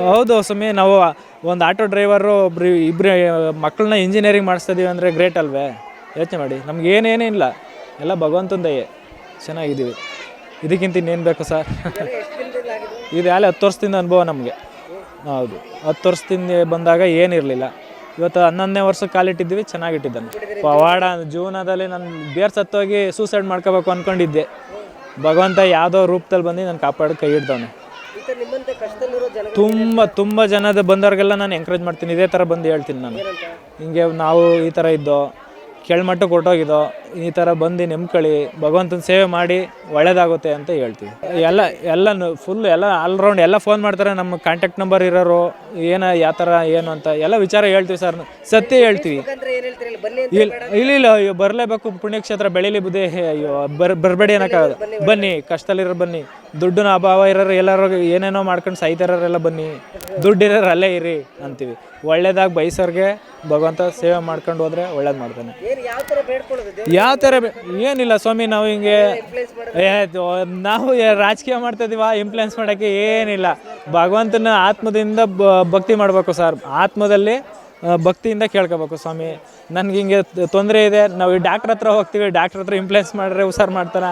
ಹೌದು ಸ್ವಾಮಿ, ನಾವು ಒಂದು ಆಟೋ ಡ್ರೈವರು ಇಬ್ಬರು ಮಕ್ಕಳನ್ನ ಇಂಜಿನಿಯರಿಂಗ್ ಮಾಡಿಸ್ತಿದ್ದೀವಿ ಅಂದರೆ ಗ್ರೇಟ್ ಅಲ್ವೇ? ಯೋಚನೆ ಮಾಡಿ. ನಮ್ಗೆ ಏನೇನಿಲ್ಲ, ಎಲ್ಲ ಭಗವಂತನ ದಯೆ. ಚೆನ್ನಾಗಿದ್ದೀವಿ. ಇದಕ್ಕಿಂತ ಇನ್ನೇನು ಬೇಕು ಸರ್? ಇದು 10 ವರ್ಷದಿಂದ ಅನುಭವ ನಮಗೆ. ಹೌದು, 10 ವರ್ಷದಿಂದ ಬಂದಾಗ ಏನಿರಲಿಲ್ಲ. ಇವತ್ತು 11ನೇ ವರ್ಷಕ್ಕೆ ಕಾಲಿಟ್ಟಿದ್ದೀವಿ, ಚೆನ್ನಾಗಿಟ್ಟಿದ್ದಾನೆ. ಪವಾಡ ಜೀವನದಲ್ಲಿ ನಾನು ಬೇರೆ ಸತ್ತೋಗಿ ಸೂಸೈಡ್ ಮಾಡ್ಕೋಬೇಕು ಅಂದ್ಕೊಂಡಿದ್ದೆ. ಭಗವಂತ ಯಾವುದೋ ರೂಪದಲ್ಲಿ ಬಂದು ನಾನು ಕಾಪಾಡಿ ಕೈ ಹಿಡ್ದವನೆ. ತುಂಬ ಜನದ ಬಂದವ್ರಿಗೆಲ್ಲ ನಾನು ಎಂಕರೇಜ್ ಮಾಡ್ತೀನಿ. ಇದೇ ಥರ ಬಂದು ಹೇಳ್ತೀನಿ ನಾನು, ಹಿಂಗೆ ನಾವು ಈ ಥರ ಇದ್ದೋ, ಕೆಳಮಟ್ಟಕ್ಕೆ ಹೊರಟೋಗಿದ್ದೋ, ಈ ಥರ ಬಂದು ನೆಮ್ಕೊಳ್ಳಿ, ಭಗವಂತನ ಸೇವೆ ಮಾಡಿ ಒಳ್ಳೇದಾಗುತ್ತೆ ಅಂತ ಹೇಳ್ತೀವಿ. ಎಲ್ಲ ಫುಲ್ ಎಲ್ಲ ಆಲ್ರೌಂಡ್ ಎಲ್ಲ ಫೋನ್ ಮಾಡ್ತಾರೆ. ನಮ್ಮ ಕಾಂಟ್ಯಾಕ್ಟ್ ನಂಬರ್ ಇರೋರು ಯಾವ ಥರ ಏನು ಅಂತ ಎಲ್ಲ ವಿಚಾರ ಹೇಳ್ತೀವಿ ಸರ್. ಸತ್ಯ ಹೇಳ್ತೀವಿ. ಇಲ್ಲ ಬರಲೇಬೇಕು, ಪುಣ್ಯಕ್ಷೇತ್ರ ಬೆಳೀಲಿ ಬುದ್ಧಿ. ಅಯ್ಯೋ ಬರಬೇಡಿ ಅನ್ನೋಕ್ಕಾಗಲ್ಲ. ಬನ್ನಿ, ಕಷ್ಟದಲ್ಲಿರೋ ಬನ್ನಿ, ದುಡ್ಡಿನ ಅಭಾವ ಇರೋರು, ಎಲ್ಲರೂ ಏನೇನೋ ಮಾಡ್ಕೊಂಡು ಸಾಯ್ತಾರೋರೆಲ್ಲ ಬನ್ನಿ, ದುಡ್ಡಿರೋರು ಅಲ್ಲೇ ಇರಿ ಅಂತೀವಿ. ಒಳ್ಳೇದಾಗಿ ಬಯಸೋರಿಗೆ ಭಗವಂತ ಸೇವೆ ಮಾಡ್ಕೊಂಡು ಹೋದರೆ ಒಳ್ಳೇದು ಮಾಡ್ತಾನೆ. ಯಾವ ಥರ ಏನಿಲ್ಲ ಸ್ವಾಮಿ, ನಾವು ಹಿಂಗೆ ನಾವು ರಾಜಕೀಯ ಮಾಡ್ತಾಯಿದ್ದೀವ, ಇನ್ಫ್ಲುಯೆನ್ಸ್ ಮಾಡೋಕ್ಕೆ ಏನಿಲ್ಲ. ಭಗವಂತನ ಆತ್ಮದಿಂದ ಭಕ್ತಿ ಮಾಡಬೇಕು ಸರ್. ಆತ್ಮದಲ್ಲಿ ಭಕ್ತಿಯಿಂದ ಕೇಳ್ಕೋಬೇಕು. ಸ್ವಾಮಿ ನನಗೆ ಹಿಂಗೆ ತೊಂದರೆ ಇದೆ, ನಾವು ಈ ಡಾಕ್ಟ್ರ್ ಹತ್ರ ಹೋಗ್ತೀವಿ, ಡಾಕ್ಟ್ರ್ ಹತ್ರ ಇಂಪ್ಲೆನ್ಸ್ ಮಾಡಿದ್ರೆ ಹುಷಾರು ಮಾಡ್ತಾನೆ.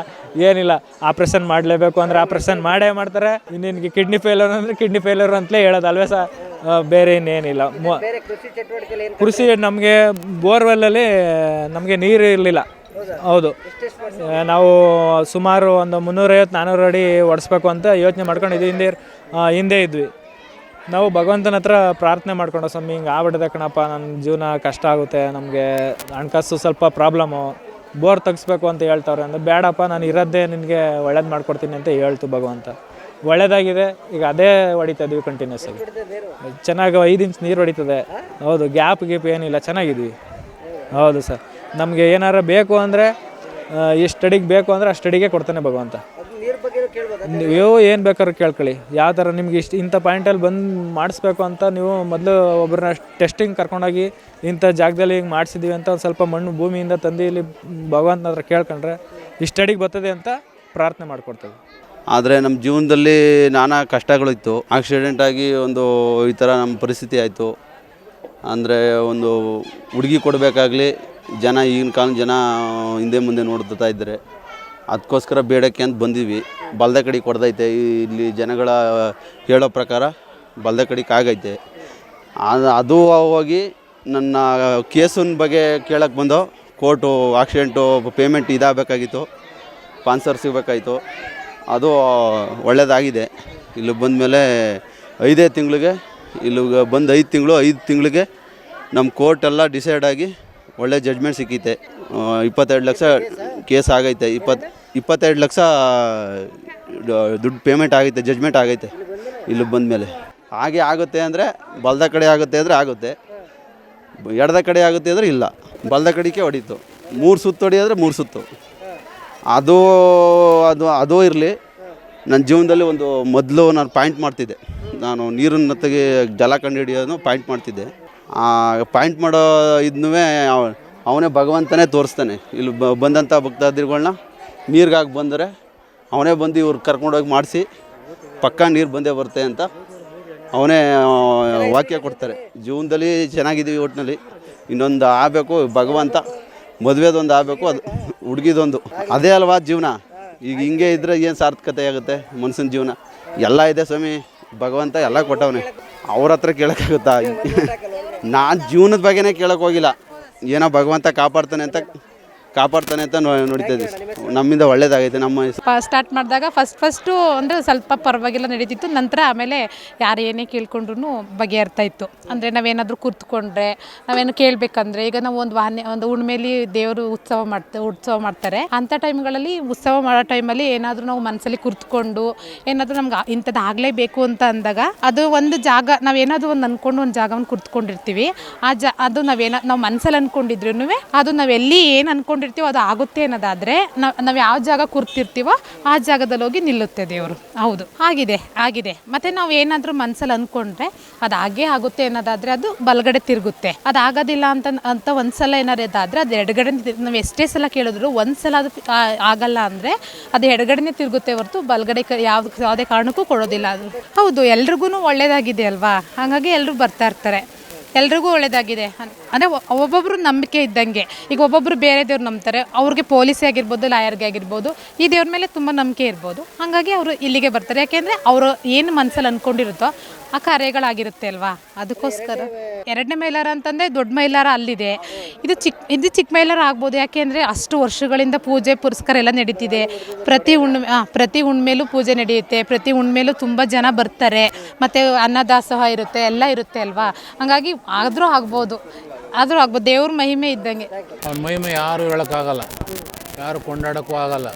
ಏನಿಲ್ಲ, ಆಪ್ರೇಷನ್ ಮಾಡಲೇಬೇಕು ಅಂದರೆ ಆಪ್ರೇಷನ್ ಮಾಡೇ ಮಾಡ್ತಾರೆ. ನಿನಗೆ ಕಿಡ್ನಿ ಫೇಲ್ಯೂರ್ ಅಂದರೆ ಕಿಡ್ನಿ ಫೇಲ್ಯೂರ್ ಅಂತಲೇ ಹೇಳೋದಲ್ವೇ ಸರ್, ಬೇರೆ ಇನ್ನೇನಿಲ್ಲ. ಕೃಷಿ ನಮಗೆ ಬೋರ್ವೆಲ್ಲಲ್ಲಿ ನಮಗೆ ನೀರು ಇರಲಿಲ್ಲ. ಹೌದು, ನಾವು ಸುಮಾರು ಒಂದು 350-400 ಅಡಿ ಒಡಿಸ್ಬೇಕು ಅಂತ ಯೋಚನೆ ಮಾಡ್ಕೊಂಡು ಹಿಂದೆ ಇದ್ವಿ. ನಾವು ಭಗವಂತನ ಹತ್ರ ಪ್ರಾರ್ಥನೆ ಮಾಡ್ಕೊಂಡು, ಸ್ವಾಮಿ ಹಿಂಗೆ ಆಗ್ಬಿಟ್ಟಿದೆ ಕಣಪ್ಪ, ನನ್ನ ಜೀವನ ಕಷ್ಟ ಆಗುತ್ತೆ, ನಮಗೆ ಹಣಕಾಸು ಸ್ವಲ್ಪ ಪ್ರಾಬ್ಲಮ್ಮು, ಬೋರ್ ತೆಗಿಸ್ಬೇಕು ಅಂತ ಹೇಳ್ತಾವ್ರೆ ಅಂದರೆ, ಬೇಡಪ್ಪ ನಾನು ಇರೋದೇ ನಿನಗೆ ಒಳ್ಳೇದು ಮಾಡ್ಕೊಡ್ತೀನಿ ಅಂತ ಹೇಳ್ತು ಭಗವಂತ. ಒಳ್ಳೇದಾಗಿದೆ. ಈಗ ಅದೇ ಹೊಡಿತಾ ಇದ್ವಿ ಕಂಟಿನ್ಯೂಸ್ ಆಗಿ. ಚೆನ್ನಾಗಿ 5 ಇಂಚ್ ನೀರು ಹೊಡಿತದೆ. ಹೌದು, ಗ್ಯಾಪ್ ಏನಿಲ್ಲ, ಚೆನ್ನಾಗಿದ್ದೀವಿ. ಹೌದು ಸರ್, ನಮಗೆ ಏನಾರು ಬೇಕು ಅಂದರೆ ಎಷ್ಟು ಅಡಿಗೆ ಬೇಕು ಅಂದರೆ ಅಷ್ಟು ಅಡಿಗೆ ಕೊಡ್ತಾನೆ ಭಗವಂತ. ನೀವು ಏನು ಬೇಕಾದ್ರೂ ಕೇಳ್ಕೊಳ್ಳಿ, ಯಾವ ಥರ ನಿಮ್ಗೆ ಇಂಥ ಪಾಯಿಂಟಲ್ಲಿ ಬಂದು ಮಾಡಿಸ್ಬೇಕು ಅಂತ ನೀವು ಮೊದಲು ಒಬ್ಬರನ್ನ ಟೆಸ್ಟಿಂಗ್ ಕರ್ಕೊಂಡೋಗಿ ಇಂಥ ಜಾಗದಲ್ಲಿ ಹಿಂಗೆ ಮಾಡಿಸಿದ್ದೀವಿ ಅಂತ ಒಂದು ಸ್ವಲ್ಪ ಮಣ್ಣು ಭೂಮಿಯಿಂದ ತಂದು ಇಲ್ಲಿ ಭಗವಂತನ ಹತ್ರ ಕೇಳ್ಕೊಂಡ್ರೆ ಇಷ್ಟು ಅಡಿಗೆ ಬರ್ತದೆ ಅಂತ ಪ್ರಾರ್ಥನೆ ಮಾಡಿಕೊಡ್ತೇವೆ. ಆದರೆ ನಮ್ಮ ಜೀವನದಲ್ಲಿ ನಾನಾ ಕಷ್ಟಗಳಿತ್ತು. ಆಕ್ಸಿಡೆಂಟ್ ಆಗಿ ಈ ಥರ ನಮ್ಮ ಪರಿಸ್ಥಿತಿ ಆಯಿತು. ಅಂದರೆ ಒಂದು ಹುಡುಗಿ ಕೊಡಬೇಕಾಗಲಿ ಜನ ಈಗಿನ ಕಾಲ ಜನ ಹಿಂದೆ ಮುಂದೆ ನೋಡ್ತಾ ಇದ್ದಾರೆ. ಅದಕ್ಕೋಸ್ಕರ ಬೇಡಕ್ಕೆ ಅಂತ ಬಂದೀವಿ. ಬಲ್ದ ಕಡೆಗೆ ಕೊಡ್ದೈತೆ, ಇಲ್ಲಿ ಜನಗಳ ಹೇಳೋ ಪ್ರಕಾರ ಬಲ್ದ ಕಡೆಗೆ ಆಗೈತೆ. ಅದು ಹೋಗಿ ನನ್ನ ಕೇಸಿನ ಬಗ್ಗೆ ಕೇಳಕ್ಕೆ ಬಂದು ಕೋರ್ಟು ಆಕ್ಸಿಡೆಂಟು ಪೇಮೆಂಟ್ ಇದಾಗಬೇಕಾಗಿತ್ತು, ಸ್ಪಾನ್ಸರ್ ಸಿಗಬೇಕಾಯಿತು. ಅದು ಒಳ್ಳೆಯದಾಗಿದೆ. ಇಲ್ಲಿ ಬಂದಮೇಲೆ 5 ತಿಂಗಳಿಗೆ ಇಲ್ಲಿಗೆ ಬಂದು 5 ತಿಂಗಳಿಗೆ ನಮ್ಮ ಕೋರ್ಟೆಲ್ಲ ಡಿಸೈಡ್ ಆಗಿ ಒಳ್ಳೆ ಜಡ್ಜ್ಮೆಂಟ್ ಸಿಕ್ಕೈತೆ. 22 ಲಕ್ಷ ಕೇಸ್ ಆಗೈತೆ. 22 ಲಕ್ಷ ದುಡ್ಡು ಪೇಮೆಂಟ್ ಆಗೈತೆ, ಜಡ್ಜ್ಮೆಂಟ್ ಆಗೈತೆ. ಇಲ್ಲಿ ಬಂದಮೇಲೆ ಹಾಗೆ ಆಗುತ್ತೆ ಅಂದರೆ ಬಲ್ದ ಕಡೆ ಆಗುತ್ತೆ ಅಂದರೆ ಆಗುತ್ತೆ, ಎಡದ ಕಡೆ ಆಗುತ್ತೆ ಅಂದರೆ ಇಲ್ಲ. ಬಲ್ದ ಕಡೆಗೆ ಹೊಡೀತು. 3 ಸುತ್ತು ಹೊಡಿಯೋದ್ರೆ 3 ಸುತ್ತು. ಅದು ಇರಲಿ. ನನ್ನ ಜೀವನದಲ್ಲಿ ಮೊದಲು ನಾನು ಪಾಯಿಂಟ್ ಮಾಡ್ತಿದ್ದೆ. ನಾನು ನೀರನ್ನು ತೆಗೆ ಜಲ ಕಂಡು ಹಿಡಿಯೋದು ಪಾಯಿಂಟ್ ಮಾಡ್ತಿದ್ದೆ. ಆ ಪಾಯಿಂಟ್ ಮಾಡೋ ಇದನ್ನೂ ಅವನೇ ಭಗವಂತನೇ ತೋರಿಸ್ತಾನೆ. ಇಲ್ಲಿ ಬಂದಂಥ ಭಕ್ತಾದಿಗಳನ್ನ ನೀರಿಗಾಗಿ ಬಂದರೆ ಅವನೇ ಬಂದು ಇವ್ರು ಕರ್ಕೊಂಡೋಗಿ ಮಾಡಿಸಿ ಪಕ್ಕಾ ನೀರು ಬಂದೇ ಬರುತ್ತೆ ಅಂತ ಅವನೇ ವಾಕ್ಯ ಕೊಡ್ತಾರೆ. ಜೀವನದಲ್ಲಿ ಚೆನ್ನಾಗಿದ್ದೀವಿ. ಒಟ್ಟಿನಲ್ಲಿ ಇನ್ನೊಂದು ಆಗಬೇಕು, ಭಗವಂತ ಮದುವೆದೊಂದು ಆಗಬೇಕು, ಅದು ಹುಡುಗಿದೊಂದು. ಅದೇ ಅಲ್ವಾ ಜೀವನ. ಈಗ ಹಿಂಗೆ ಇದ್ದರೆ ಏನು ಸಾರ್ಥಕತೆ ಆಗುತ್ತೆ ಮನುಷ್ಯನ ಜೀವನ? ಎಲ್ಲ ಇದೆ ಸ್ವಾಮಿ, ಭಗವಂತ ಎಲ್ಲ ಕೊಟ್ಟವನೇ. ಅವ್ರ ಹತ್ರ ಕೇಳೋಕ್ಕಾಗುತ್ತಾ? ನಾನು ಜೀವನದ ಬಗ್ಗೆನೇ ಕೇಳೋಕೆ ಹೋಗಿಲ್ಲ. ಏನೋ ಭಗವಂತ ಕಾಪಾಡ್ತಾನೆ ಅಂತ ನೋಡ್ತಾ ಇದ್ದೀವಿ. ನಮ್ಮಿಂದ ಒಳ್ಳೇದಾಗೈತೆ. ನಮ್ಮ ಸ್ಟಾರ್ಟ್ ಮಾಡಿದಾಗ ಫಸ್ಟು ಅಂದರೆ ಸ್ವಲ್ಪ ಪರವಾಗಿಲ್ಲ ನಡೀತಿತ್ತು. ನಂತರ ಆಮೇಲೆ ಯಾರು ಏನೇ ಕೇಳ್ಕೊಂಡ್ರು ಬಗೆಹರ್ತಾ ಇತ್ತು. ಅಂದರೆ ನಾವೇನಾದರೂ ಕೂತ್ಕೊಂಡ್ರೆ ನಾವೇನು ಕೇಳಬೇಕಂದ್ರೆ, ಈಗ ನಾವು ಒಂದು ಹುಣ್ಣಿಮೆಲಿ ದೇವರು ಉತ್ಸವ ಮಾಡ್ತಾರೆ. ಅಂಥ ಟೈಮ್ಗಳಲ್ಲಿ ಉತ್ಸವ ಮಾಡೋ ಟೈಮಲ್ಲಿ ಏನಾದರೂ ನಾವು ಮನಸ್ಸಲ್ಲಿ ಕೂತ್ಕೊಂಡು ಏನಾದರೂ ನಮ್ಗೆ ಇಂಥದ್ದು ಆಗಲೇಬೇಕು ಅಂತ ಅಂದಾಗ ಅದು ಒಂದು ಜಾಗ, ನಾವೇನಾದರೂ ಅಂದ್ಕೊಂಡು ಒಂದು ಜಾಗವನ್ನು ಕೂತ್ಕೊಂಡಿರ್ತೀವಿ. ಅದು ನಾವು ಮನಸ್ಸಲ್ಲಿ ಅಂದ್ಕೊಂಡಿದ್ರು ಅದು ನಾವೆಲ್ಲಿ ಏನು ಅಂದ್ಕೊಂಡಿರ್ತೀವೋ ಅದು ಆಗುತ್ತೆ ಅನ್ನೋದಾದರೆ ನಾವು ಯಾವ ಜಾಗ ಕೂರ್ತಿರ್ತೀವೋ ಆ ಜಾಗದಲ್ಲಿ ಹೋಗಿ ನಿಲ್ಲುತ್ತೆ ದೇವರು. ಹೌದು, ಆಗಿದೆ. ಮತ್ತು ನಾವು ಏನಾದರೂ ಮನಸ್ಸಲ್ಲಿ ಅಂದ್ಕೊಂಡ್ರೆ ಅದು ಹಾಗೇ ಆಗುತ್ತೆ ಅನ್ನೋದಾದರೆ ಅದು ಬಲಗಡೆ ತಿರುಗುತ್ತೆ. ಅದು ಆಗೋದಿಲ್ಲ ಅಂತ ಒಂದ್ಸಲ ಏನಾರು ಇದಾದರೆ ಅದು ಎಡಗಡೆ ನಾವು ಎಷ್ಟೇ ಸಲ ಕೇಳಿದ್ರು ಒಂದ್ಸಲ ಅದು ಆಗಲ್ಲ ಅಂದರೆ ಅದು ಎಡಗಡೆನೇ ತಿರುಗುತ್ತೆ ಹೊರತು ಬಲಗಡೆ ಯಾವುದೇ ಕಾರಣಕ್ಕೂ ಕೊಡೋದಿಲ್ಲ ಅದು. ಹೌದು, ಎಲ್ರಿಗೂ ಒಳ್ಳೇದಾಗಿದೆ ಅಲ್ವಾ, ಹಾಗಾಗಿ ಎಲ್ಲರೂ ಬರ್ತಾ ಇರ್ತಾರೆ. ಎಲ್ರಿಗೂ ಒಳ್ಳೇದಾಗಿದೆ. ಅಂದರೆ ಒಬ್ಬೊಬ್ಬರು ನಂಬಿಕೆ ಇದ್ದಂಗೆ. ಈಗ ಒಬ್ಬೊಬ್ಬರು ಬೇರೆ ದೇವ್ರು ನಂಬ್ತಾರೆ, ಅವ್ರಿಗೆ ಪೊಲೀಸ್ ಆಗಿರ್ಬೋದು, ಲಾಯರ್ಗೆ ಆಗಿರ್ಬೋದು, ಈ ದೇವ್ರ ಮೇಲೆ ತುಂಬ ನಂಬಿಕೆ ಇರ್ಬೋದು. ಹಾಗಾಗಿ ಅವರು ಇಲ್ಲಿಗೆ ಬರ್ತಾರೆ. ಯಾಕೆಂದರೆ ಅವರು ಏನು ಮನಸ್ಸಲ್ಲಿ ಅಂದ್ಕೊಂಡಿರುತ್ತೋ ಆ ಕಾರ್ಯಗಳಾಗಿರುತ್ತೆ ಅಲ್ವಾ, ಅದಕ್ಕೋಸ್ಕರ. 2ನೇ ಮೈಲಾರ ಅಂತಂದರೆ ದೊಡ್ಡ ಮೈಲಾರ ಅಲ್ಲಿದೆ. ಇದು ಚಿಕ್ಕ ಮೈಲಾರ ಆಗ್ಬೋದು. ಯಾಕೆಂದರೆ ಅಷ್ಟು ವರ್ಷಗಳಿಂದ ಪೂಜೆ ಪುರಸ್ಕಾರ ಎಲ್ಲ ನಡೀತಿದೆ. ಪ್ರತಿ ಹುಣ್ಮೇಲೂ ಪೂಜೆ ನಡೆಯುತ್ತೆ. ಪ್ರತಿ ಹುಣ್ಮೇಲೂ ತುಂಬ ಜನ ಬರ್ತಾರೆ. ಮತ್ತು ಅನ್ನದಾಸೋಹ ಇರುತ್ತೆ, ಎಲ್ಲ ಇರುತ್ತೆ ಅಲ್ವಾ. ಹಾಗಾಗಿ ಆದರೂ ಆಗ್ಬೋದು. ದೇವ್ರ ಮಹಿಮೆ ಇದ್ದಂಗೆ. ಅವ್ನ ಮಹಿಮೆ ಯಾರು ಹೇಳೋಕ್ಕಾಗಲ್ಲ, ಯಾರು ಕೊಂಡಾಡೋಕ್ಕೂ ಆಗಲ್ಲ.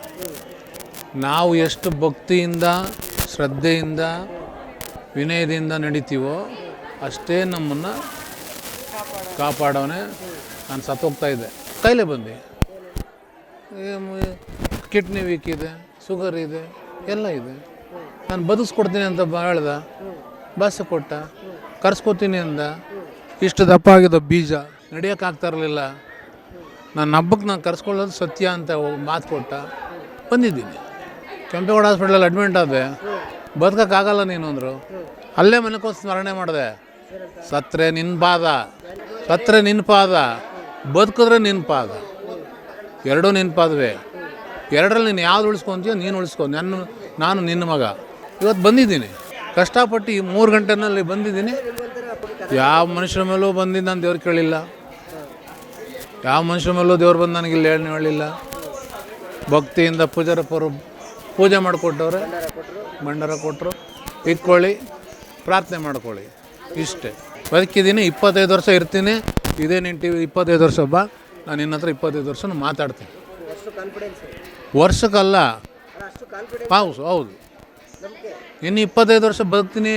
ನಾವು ಎಷ್ಟು ಭಕ್ತಿಯಿಂದ, ಶ್ರದ್ಧೆಯಿಂದ, ವಿನಯದಿಂದ ನಡೀತೀವೋ ಅಷ್ಟೇ ನಮ್ಮನ್ನು ಕಾಪಾಡೋನೆ. ನಾನು ಸತ್ತೋಗ್ತಾ ಇದ್ದೆ, ಕಾಯಿಲೆ ಬಂದು ಕಿಡ್ನಿ ವೀಕ್ ಇದೆ, ಶುಗರ್ ಇದೆ, ಎಲ್ಲ ಇದೆ. ನಾನು ಬದುಕಿಸ್ಕೊಡ್ತೀನಿ ಅಂತ ಹೇಳ್ದ, ಬಸ್ ಕೊಟ್ಟ, ಕರ್ಸ್ಕೊತೀನಿ ಅಂದ. ಇಷ್ಟು ದಪ್ಪ ಆಗಿದ್ದ ಬೀಜ ನಡೆಯೋಕ್ಕಾಗ್ತಾ ಇರಲಿಲ್ಲ. ನನ್ನ ಹಬ್ಬಕ್ಕೆ ನಾನು ಕರ್ಸ್ಕೊಳ್ಳೋದು ಸತ್ಯ ಅಂತ ಮಾತು ಕೊಟ್ಟ, ಬಂದಿದ್ದೀನಿ. ಕೆಂಪೇಗೌಡ ಹಾಸ್ಪಿಟ್ಲಲ್ಲಿ ಅಡ್ಮಿಂಟ್ ಆದೆ. ಬದುಕೋಕ್ಕಾಗಲ್ಲ ನೀನು ಅಂದರು. ಅಲ್ಲೇ ಮನೆಗೋಸ್ಕರ ಸ್ಮರಣೆ ಮಾಡಿದೆ. ಸತ್ತರೆ ನಿನ್ನ ಪಾದ, ಬದುಕಿದ್ರೆ ನಿನ್ನ ಪಾದ, ಎರಡೂ ನಿನ್ನ ಪಾದವೇ. ಎರಡರಲ್ಲಿ ನೀನು ಯಾವ್ದು ಉಳಿಸ್ಕೊತೀಯೋ ನೀನು ಉಳಿಸ್ಕೊ. ನಾನು ನಿನ್ನ ಮಗ. ಇವತ್ತು ಬಂದಿದ್ದೀನಿ, ಕಷ್ಟಪಟ್ಟು ಈ 3 ಗಂಟೆನಲ್ಲಿ ಬಂದಿದ್ದೀನಿ. ಯಾವ ಮನುಷ್ಯರ ಮೇಲೂ ಬಂದಿದ್ದು ನಾನು ದೇವ್ರು ಕೇಳಿಲ್ಲ. ಯಾವ ಮನುಷ್ಯರ ಮೇಲೂ ದೇವ್ರು ಬಂದು ನನಗೆ ಇಲ್ಲಿ ಹೇಳಿಲ್ಲ. ಭಕ್ತಿಯಿಂದ ಪೂಜೆ ಮಾಡಿಕೊಟ್ಟವ್ರೆ, ಭಂಡಾರ ಕೊಟ್ಟರು. ಇಟ್ಕೊಳ್ಳಿ, ಪ್ರಾರ್ಥನೆ ಮಾಡ್ಕೊಳ್ಳಿ, ಇಷ್ಟೇ. ಬದುಕಿದ್ದೀನಿ, 25 ವರ್ಷ ಇರ್ತೀನಿ. ಇದೇ ನಿನ್ನ ಟಿ ವಿ 25 ವರ್ಷ ಬಾ, ನಾನು ನಿನ್ನ ಹತ್ರ 25 ವರ್ಷ ಮಾತಾಡ್ತೀನಿ. ವರ್ಷಕ್ಕಲ್ಲ, ಹೌದು. ಇನ್ನು 25 ವರ್ಷ ಬದುಕ್ತೀನಿ.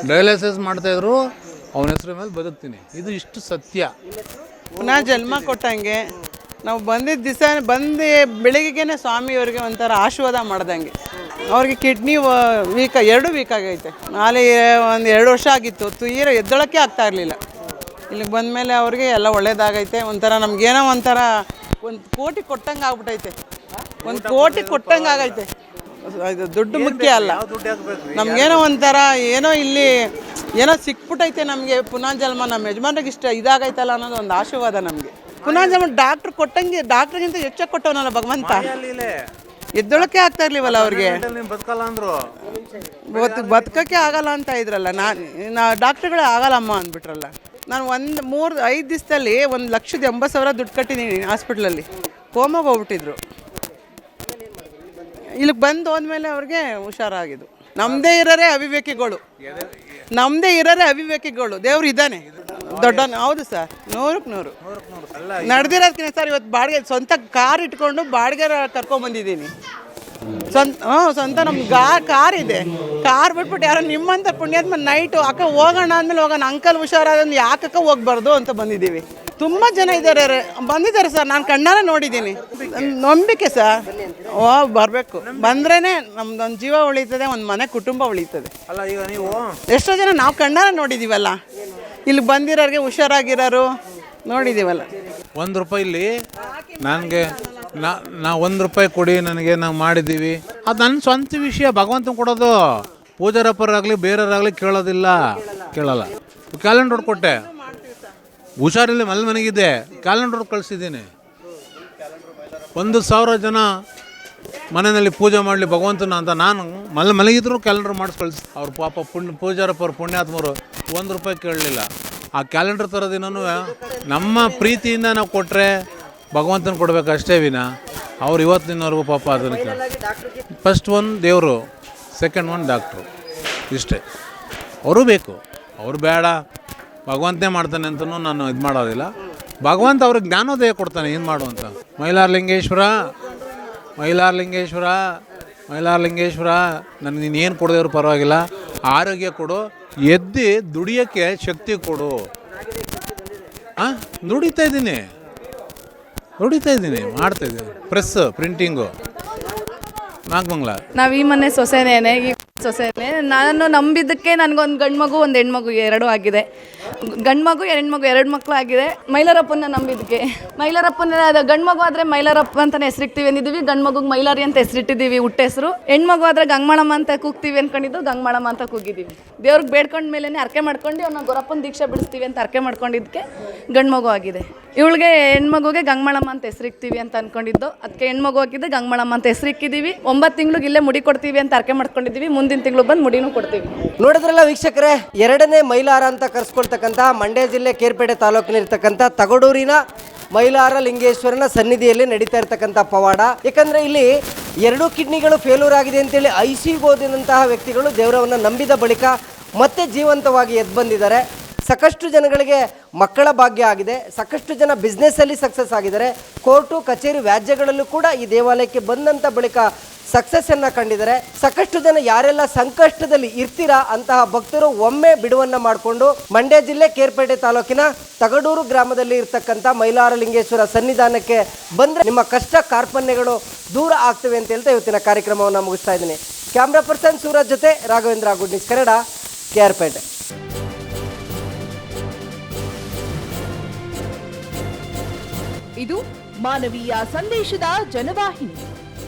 ಡಯಾಲಿಸಿಸ್ ಮಾಡ್ತಾಯಿದ್ರು, ಅವನ ಹೆಸರು ಮೇಲೆ ಬದುಕ್ತೀನಿ. ಇದು ಇಷ್ಟು ಸತ್ಯ. ಪುನಃ ಜನ್ಮ ಕೊಟ್ಟಂಗೆ ನಾವು ಬಂದಿದ್ದ ದಿವಸ ಬೆಳಿಗ್ಗೆನೆ ಸ್ವಾಮಿಯವ್ರಿಗೆ ಒಂಥರ ಆಶೀರ್ವಾದ ಮಾಡ್ದಂಗೆ. ಅವ್ರಿಗೆ ಕಿಡ್ನಿ ಎರಡೂ ವೀಕ್ ಆಗೈತೆ. ನಾಳೆ ಒಂದು 2 ವರ್ಷ ಆಗಿತ್ತು, ತೀರ ಎದ್ದೊಳಕ್ಕೆ ಆಗ್ತಾ ಇರಲಿಲ್ಲ. ಇಲ್ಲಿಗೆ ಬಂದಮೇಲೆ ಅವ್ರಿಗೆ ಎಲ್ಲ ಒಳ್ಳೇದಾಗೈತೆ. ಒಂಥರ ನಮಗೇನೋ ಒಂಥರ 1 ಕೋಟಿ ಕೊಟ್ಟಂಗೆ ಆಗ್ಬಿಟ್ಟೈತೆ. 1 ಕೋಟಿ ಕೊಟ್ಟಂಗೆ ಆಗೈತೆ. ಇದು ದುಡ್ಡು ಮುಖ್ಯ ಅಲ್ಲ. ನಮಗೇನೋ ಒಂಥರ ಏನೋ ಇಲ್ಲಿ ಏನೋ ಸಿಕ್ಬಿಟ್ಟೈತೆ ನಮಗೆ ಪುನಃ ಜನ್ಮ, ನಮ್ಮ ಯಜಮಾನ್ರಿಗೆ ಇಷ್ಟ ಇದಾಗೈತಲ್ಲ ಅನ್ನೋದು ಒಂದು ಆಶೀರ್ವಾದ ನಮಗೆ. ಪುನಃ ಜನ್ಮ ಡಾಕ್ಟ್ರ್ ಕೊಟ್ಟಂಗೆ ಡಾಕ್ಟ್ರಿಗಿಂತ ಹೆಚ್ಚಾಗಿ ಕೊಟ್ಟವನಲ್ಲ ಭಗವಂತ. ಎದ್ದೊಳಕ್ಕೆ ಆಗ್ತಾ ಇರ್ಲಿವಲ್ಲ ಅವ್ರಿಗೆ, ಬದುಕಕ್ಕೆ ಆಗಲ್ಲ ಅಂತ ಇದ್ರಲ್ಲ. ನಾ ಡಾಕ್ಟ್ರುಗಳೇ ಆಗಲ್ಲಮ್ಮ ಅಂದ್ಬಿಟ್ರಲ್ಲ. ನಾನು 5 ದಿವಸದಲ್ಲಿ 1,80,000 ದುಡ್ಡು ಕಟ್ಟಿದ್ದೀನಿ ಹಾಸ್ಪಿಟ್ಲಲ್ಲಿ. ಕೋಮಾಗ ಹೋಗ್ಬಿಟ್ಟಿದ್ರು. ಇಲ್ಲಿಗೆ ಬಂದು ಹೋದ್ಮೇಲೆ ಅವ್ರಿಗೆ ಹುಷಾರಾಗಿದ್ದು. ನಮ್ಮದೇ ಇರೋರೇ ಅವಿವೇಕಿಗಳು. ದೇವ್ರು ಇದ್ದಾನೆ ದೊಡ್ಡ. ಹೌದು ಸರ್, 100ಕ್ಕೆ 100 ನಡೆದಿರೋದಕ್ಕಿಂತ ಸರ್. ಇವತ್ತು ಬಾಡಿಗೆ ಸ್ವಂತ ಕಾರ್ ಇಟ್ಕೊಂಡು ಬಾಡಿಗೆ ಕರ್ಕೊಂಬಂದಿದ್ದೀನಿ. ಸ್ವಂತ ನಮ್ಗೆ ಕಾರ್ ಇದೆ. ಕಾರ್ ಬಿಟ್ಬಿಟ್ಟು ಯಾರೋ ನಿಮ್ಮಂಥ ಪುಣ್ಯಾತ್ಮ ನೈಟು ಅಕ್ಕ ಹೋಗೋಣ ಅಂದಮೇಲೆ ಹೋಗೋಣ, ಅಂಕಲ್ ಹುಷಾರಾದಂದು ಯಾಕಕ್ಕ ಹೋಗ್ಬಾರ್ದು ಅಂತ ಬಂದಿದ್ದೀವಿ. ತುಂಬ ಜನ ಬಂದಿದ್ದಾರೆ ಸರ್. ನಾನು ಕಣ್ಣಾರೆ ನೋಡಿದ್ದೀನಿ. ನಂಬಿಕೆ ಸರ್. ಬರಬೇಕು, ಬಂದ್ರೇ ನಮ್ದೊಂದು ಜೀವ ಉಳಿತದೆ, ಒಂದು ಮನೆ ಕುಟುಂಬ ಉಳಿತದೆ. ಅಲ್ಲ, ಈಗ ನೀವು ಎಷ್ಟೋ ಜನ ನಾವು ಕಣ್ಣಾರೆ ನೋಡಿದ್ದೀವಲ್ಲ, ಇಲ್ಲಿ ಬಂದಿರೋರಿಗೆ ಹುಷಾರಾಗಿರೋರು ನೋಡಿದ್ದೀವಲ್ಲ. ₹1 ನನಗೆ ನಾ ₹1 ಕೊಡಿ ನನಗೆ, ನಾವು ಮಾಡಿದ್ದೀವಿ. ಅದು ನನ್ನ ಸ್ವಂತ ವಿಷಯ, ಭಗವಂತನ ಕೊಡೋದು. ಪೂಜಾರಪ್ಪರಾಗಲಿ ಬೇರೆಯವರಾಗಲಿ ಕೇಳಲ್ಲ. ಕ್ಯಾಲೆಂಡರ್ ಕೊಟ್ಟೆ, ಹುಷಾರಿಲ್ಲ ಮನೆಗಿದೆ, ಕ್ಯಾಲೆಂಡರ್ ಕಳಿಸಿದ್ದೀನಿ. 1,000 ಜನ ಮನೆಯಲ್ಲಿ ಪೂಜೆ ಮಾಡಲಿ ಭಗವಂತನ ಅಂತ ನಾನು ಮಲಗಿದ್ರು ಕ್ಯಾಲೆಂಡರ್ ಮಾಡಿಸಿ ಕಳಿಸಿ. ಅವ್ರ ಪಾಪ ಪೂಜಾರಪ್ಪರು ಪುಣ್ಯಾತ್ಮರು ₹1 ಕೇಳಲಿಲ್ಲ. ಆ ಕ್ಯಾಲೆಂಡರ್ ಥರದಿನೂ ನಮ್ಮ ಪ್ರೀತಿಯಿಂದ ನಾವು ಕೊಟ್ಟರೆ ಭಗವಂತನ ಕೊಡಬೇಕು ಅಷ್ಟೇ ವಿನ ಅವ್ರು ಇವತ್ತಿನವರೆಗೂ ಪಾಪ ಅದನ್ನು. ಫಸ್ಟ್ ಒನ್ ದೇವರು, ಸೆಕೆಂಡ್ ಒನ್ ಡಾಕ್ಟ್ರು, ಇಷ್ಟೇ. ಅವರು ಬೇಕು, ಅವರು ಬೇಡ ಭಗವಂತನೇ ಮಾಡ್ತಾನೆ ಅಂತಲೂ ನಾನು ಇದು ಮಾಡೋದಿಲ್ಲ. ಭಗವಂತ ಅವ್ರಿಗೆ ಜ್ಞಾನೋದಯ ಕೊಡ್ತಾನೆ ಏನು ಮಾಡುವಂತ. ಮೈಲಾರಲಿಂಗೇಶ್ವರ ನನಗೆ ನೀನು ಏನು ಕೊಡೋದೇವ್ರು ಪರವಾಗಿಲ್ಲ, ಆರೋಗ್ಯ ಕೊಡು, ಎದ್ದು ದುಡಿಯೋಕ್ಕೆ ಶಕ್ತಿ ಕೊಡು. ದುಡಿತಾ ಇದ್ದೀನಿ, ಮಾಡ್ತಾಯಿದ್ದೀನಿ. ಪ್ರಿಂಟಿಂಗು ನಾಗಮಂಗ್ಲ. ನಾವು ಈ ಮನೆ ಸೊಸೆನೇ. ನಾನು ನಂಬಿದ್ದಕ್ಕೆ ನನಗೊಂದು ಗಂಡು ಮಗು ಒಂದು ಹೆಣ್ಮಗು 2 ಆಗಿದೆ. ಗಂಡು ಮಗು ಹೆಣ್ಮಗು 2 ಮಕ್ಕಳು ಆಗಿದೆ. ಮೈಲಾರಪ್ಪನ ನಂಬಿದ್ದಕ್ಕೆ. ಮೈಲಾರಪ್ಪನ ಗಂಡು ಮಗು ಆದರೆ ಮೈಲಾರಪ್ಪ ಅಂತಲೇ ಹೆಸರಿಕ್ತೀವಿ ಅಂದಿದ್ದೀವಿ. ಗಂಡು ಮಗುಗೆ ಮೈಲಾರಿ ಅಂತ ಹೆಸರಿಟ್ಟಿದ್ದೀವಿ, ಹುಟ್ಟೆಸರು. ಹೆಣ್ಮಗು ಆದರೆ ಗಂಗಮಳಮ್ಮ ಅಂತ ಕೂಗ್ತೀವಿ ಅಂದ್ಕೊಂಡಿದ್ದು, ಗಂಗಮಳಮ್ಮ ಅಂತ ಕೂಗಿದ್ದೀವಿ. ದೇವ್ರಿಗೆ ಬೇಡ್ಕೊಂಡ ಮೇಲೇ ಅರ್ಕೆ ಮಾಡ್ಕೊಂಡು ಅವ್ನ ಗೊರಪ್ಪನ ದೀಕ್ಷೆ ಬಿಡಿಸ್ತೀವಿ ಅಂತ ಅರ್ಕೆ ಮಾಡ್ಕೊಂಡಿದ್ದಕ್ಕೆ ಗಂಡು ಮಗು ಆಗಿದೆ. ಇವಳಿಗೆ ಹೆಣ್ಮಗುಗೆ ಗಂಗಮಳಮ್ಮ ಅಂತ ಹೆಸರಿಕ್ತೀವಿ ಅಂತ ಅಂದ್ಕೊಂಡಿದ್ದು, ಅದಕ್ಕೆ ಹೆಣ್ಮಗು ಹಾಕಿದ್ದು ಗಂಗಮಳಮ್ಮ ಅಂತ ಹೆಸರಿಕ್ಕಿದ್ದೀವಿ. 9 ತಿಂಗಳಿಗೆ ಇಲ್ಲೇ ಮುಡಿ ಕೊಡ್ತೀವಿ ಅಂತ ಅರ್ಕೆ ಮಾಡ್ಕೊಂಡಿದ್ದೀವಿ. ಮುಂದಿನ ತಿಂಗಳು ಬಂದು ಮುಡಿನೂ ಕೊಡ್ತೀವಿ. ನೋಡಿದ್ರಲ್ಲ ವೀಕ್ಷಕರೇ, 2ನೇ ಮೈಲಾರ ಅಂತ ಕರೆಸ್ಕೊಳ್ತಕ್ಕಂಥ ಮಂಡ್ಯ ಜಿಲ್ಲೆ ಕೇರ್ಪೇಟೆ ತಾಲೂಕಿನಲ್ಲಿರ್ತಕ್ಕಂಥ ತಗಡೂರಿನ ಮೈಲಾರ ಲಿಂಗೇಶ್ವರನ ಸನ್ನಿಧಿಯಲ್ಲಿ ನಡೀತಾ ಇರ್ತಕ್ಕಂಥ ಪವಾಡ. ಯಾಕಂದರೆ ಇಲ್ಲಿ 2 ಕಿಡ್ನಿಗಳು ಫೇಲ್ಯೂರ್ ಆಗಿದೆ ಅಂತೇಳಿ ICUಗೆ ಹೋದಂತಹ ವ್ಯಕ್ತಿಗಳು ದೇವರವನ್ನು ನಂಬಿದ ಬಳಿಕ ಮತ್ತೆ ಜೀವಂತವಾಗಿ ಎದ್ದು ಬಂದಿದ್ದಾರೆ. ಸಾಕಷ್ಟು ಜನಗಳಿಗೆ ಮಕ್ಕಳ ಭಾಗ್ಯ ಆಗಿದೆ. ಸಾಕಷ್ಟು ಜನ ಬಿಸ್ನೆಸ್ಸಲ್ಲಿ ಸಕ್ಸಸ್ ಆಗಿದ್ದಾರೆ. ಕೋರ್ಟು ಕಚೇರಿ ವ್ಯಾಜ್ಯಗಳಲ್ಲೂ ಕೂಡ ಈ ದೇವಾಲಯಕ್ಕೆ ಬಂದಂಥ ಬಳಿಕ ಸಕ್ಸಸ್ಸನ್ನು ಕಂಡಿದ್ದಾರೆ. ಸಾಕಷ್ಟು ಜನ ಯಾರೆಲ್ಲ ಸಂಕಷ್ಟದಲ್ಲಿ ಇರ್ತೀರಾ ಅಂತಹ ಭಕ್ತರು ಒಮ್ಮೆ ಬಿಡುವನ್ನು ಮಾಡಿಕೊಂಡು ಮಂಡ್ಯ ಜಿಲ್ಲೆ ಕೇರ್ಪೇಟೆ ತಾಲೂಕಿನ ತಗಡೂರು ಗ್ರಾಮದಲ್ಲಿ ಇರ್ತಕ್ಕಂಥ ಮೈಲಾರಲಿಂಗೇಶ್ವರ ಸನ್ನಿಧಾನಕ್ಕೆ ಬಂದರೆ ನಿಮ್ಮ ಕಷ್ಟ ಕಾರ್ಪಣ್ಯಗಳು ದೂರ ಆಗ್ತವೆ ಅಂತ ಹೇಳ್ತಾ ಇವತ್ತಿನ ಕಾರ್ಯಕ್ರಮವನ್ನು ಮುಗಿಸ್ತಾ ಇದ್ದೀನಿ. ಕ್ಯಾಮ್ರಾ ಪರ್ಸನ್ ಸೂರಜ್ ಜೊತೆ ರಾಘವೇಂದ್ರ, ಗುಡ್ ನ್ಯೂಸ್ ಕನ್ನಡ, ಕೇರ್ಪೇಟೆ. ಇದು ಮಾನವೀಯ ಸಂದೇಶದ ಜನವಾಹಿನಿ.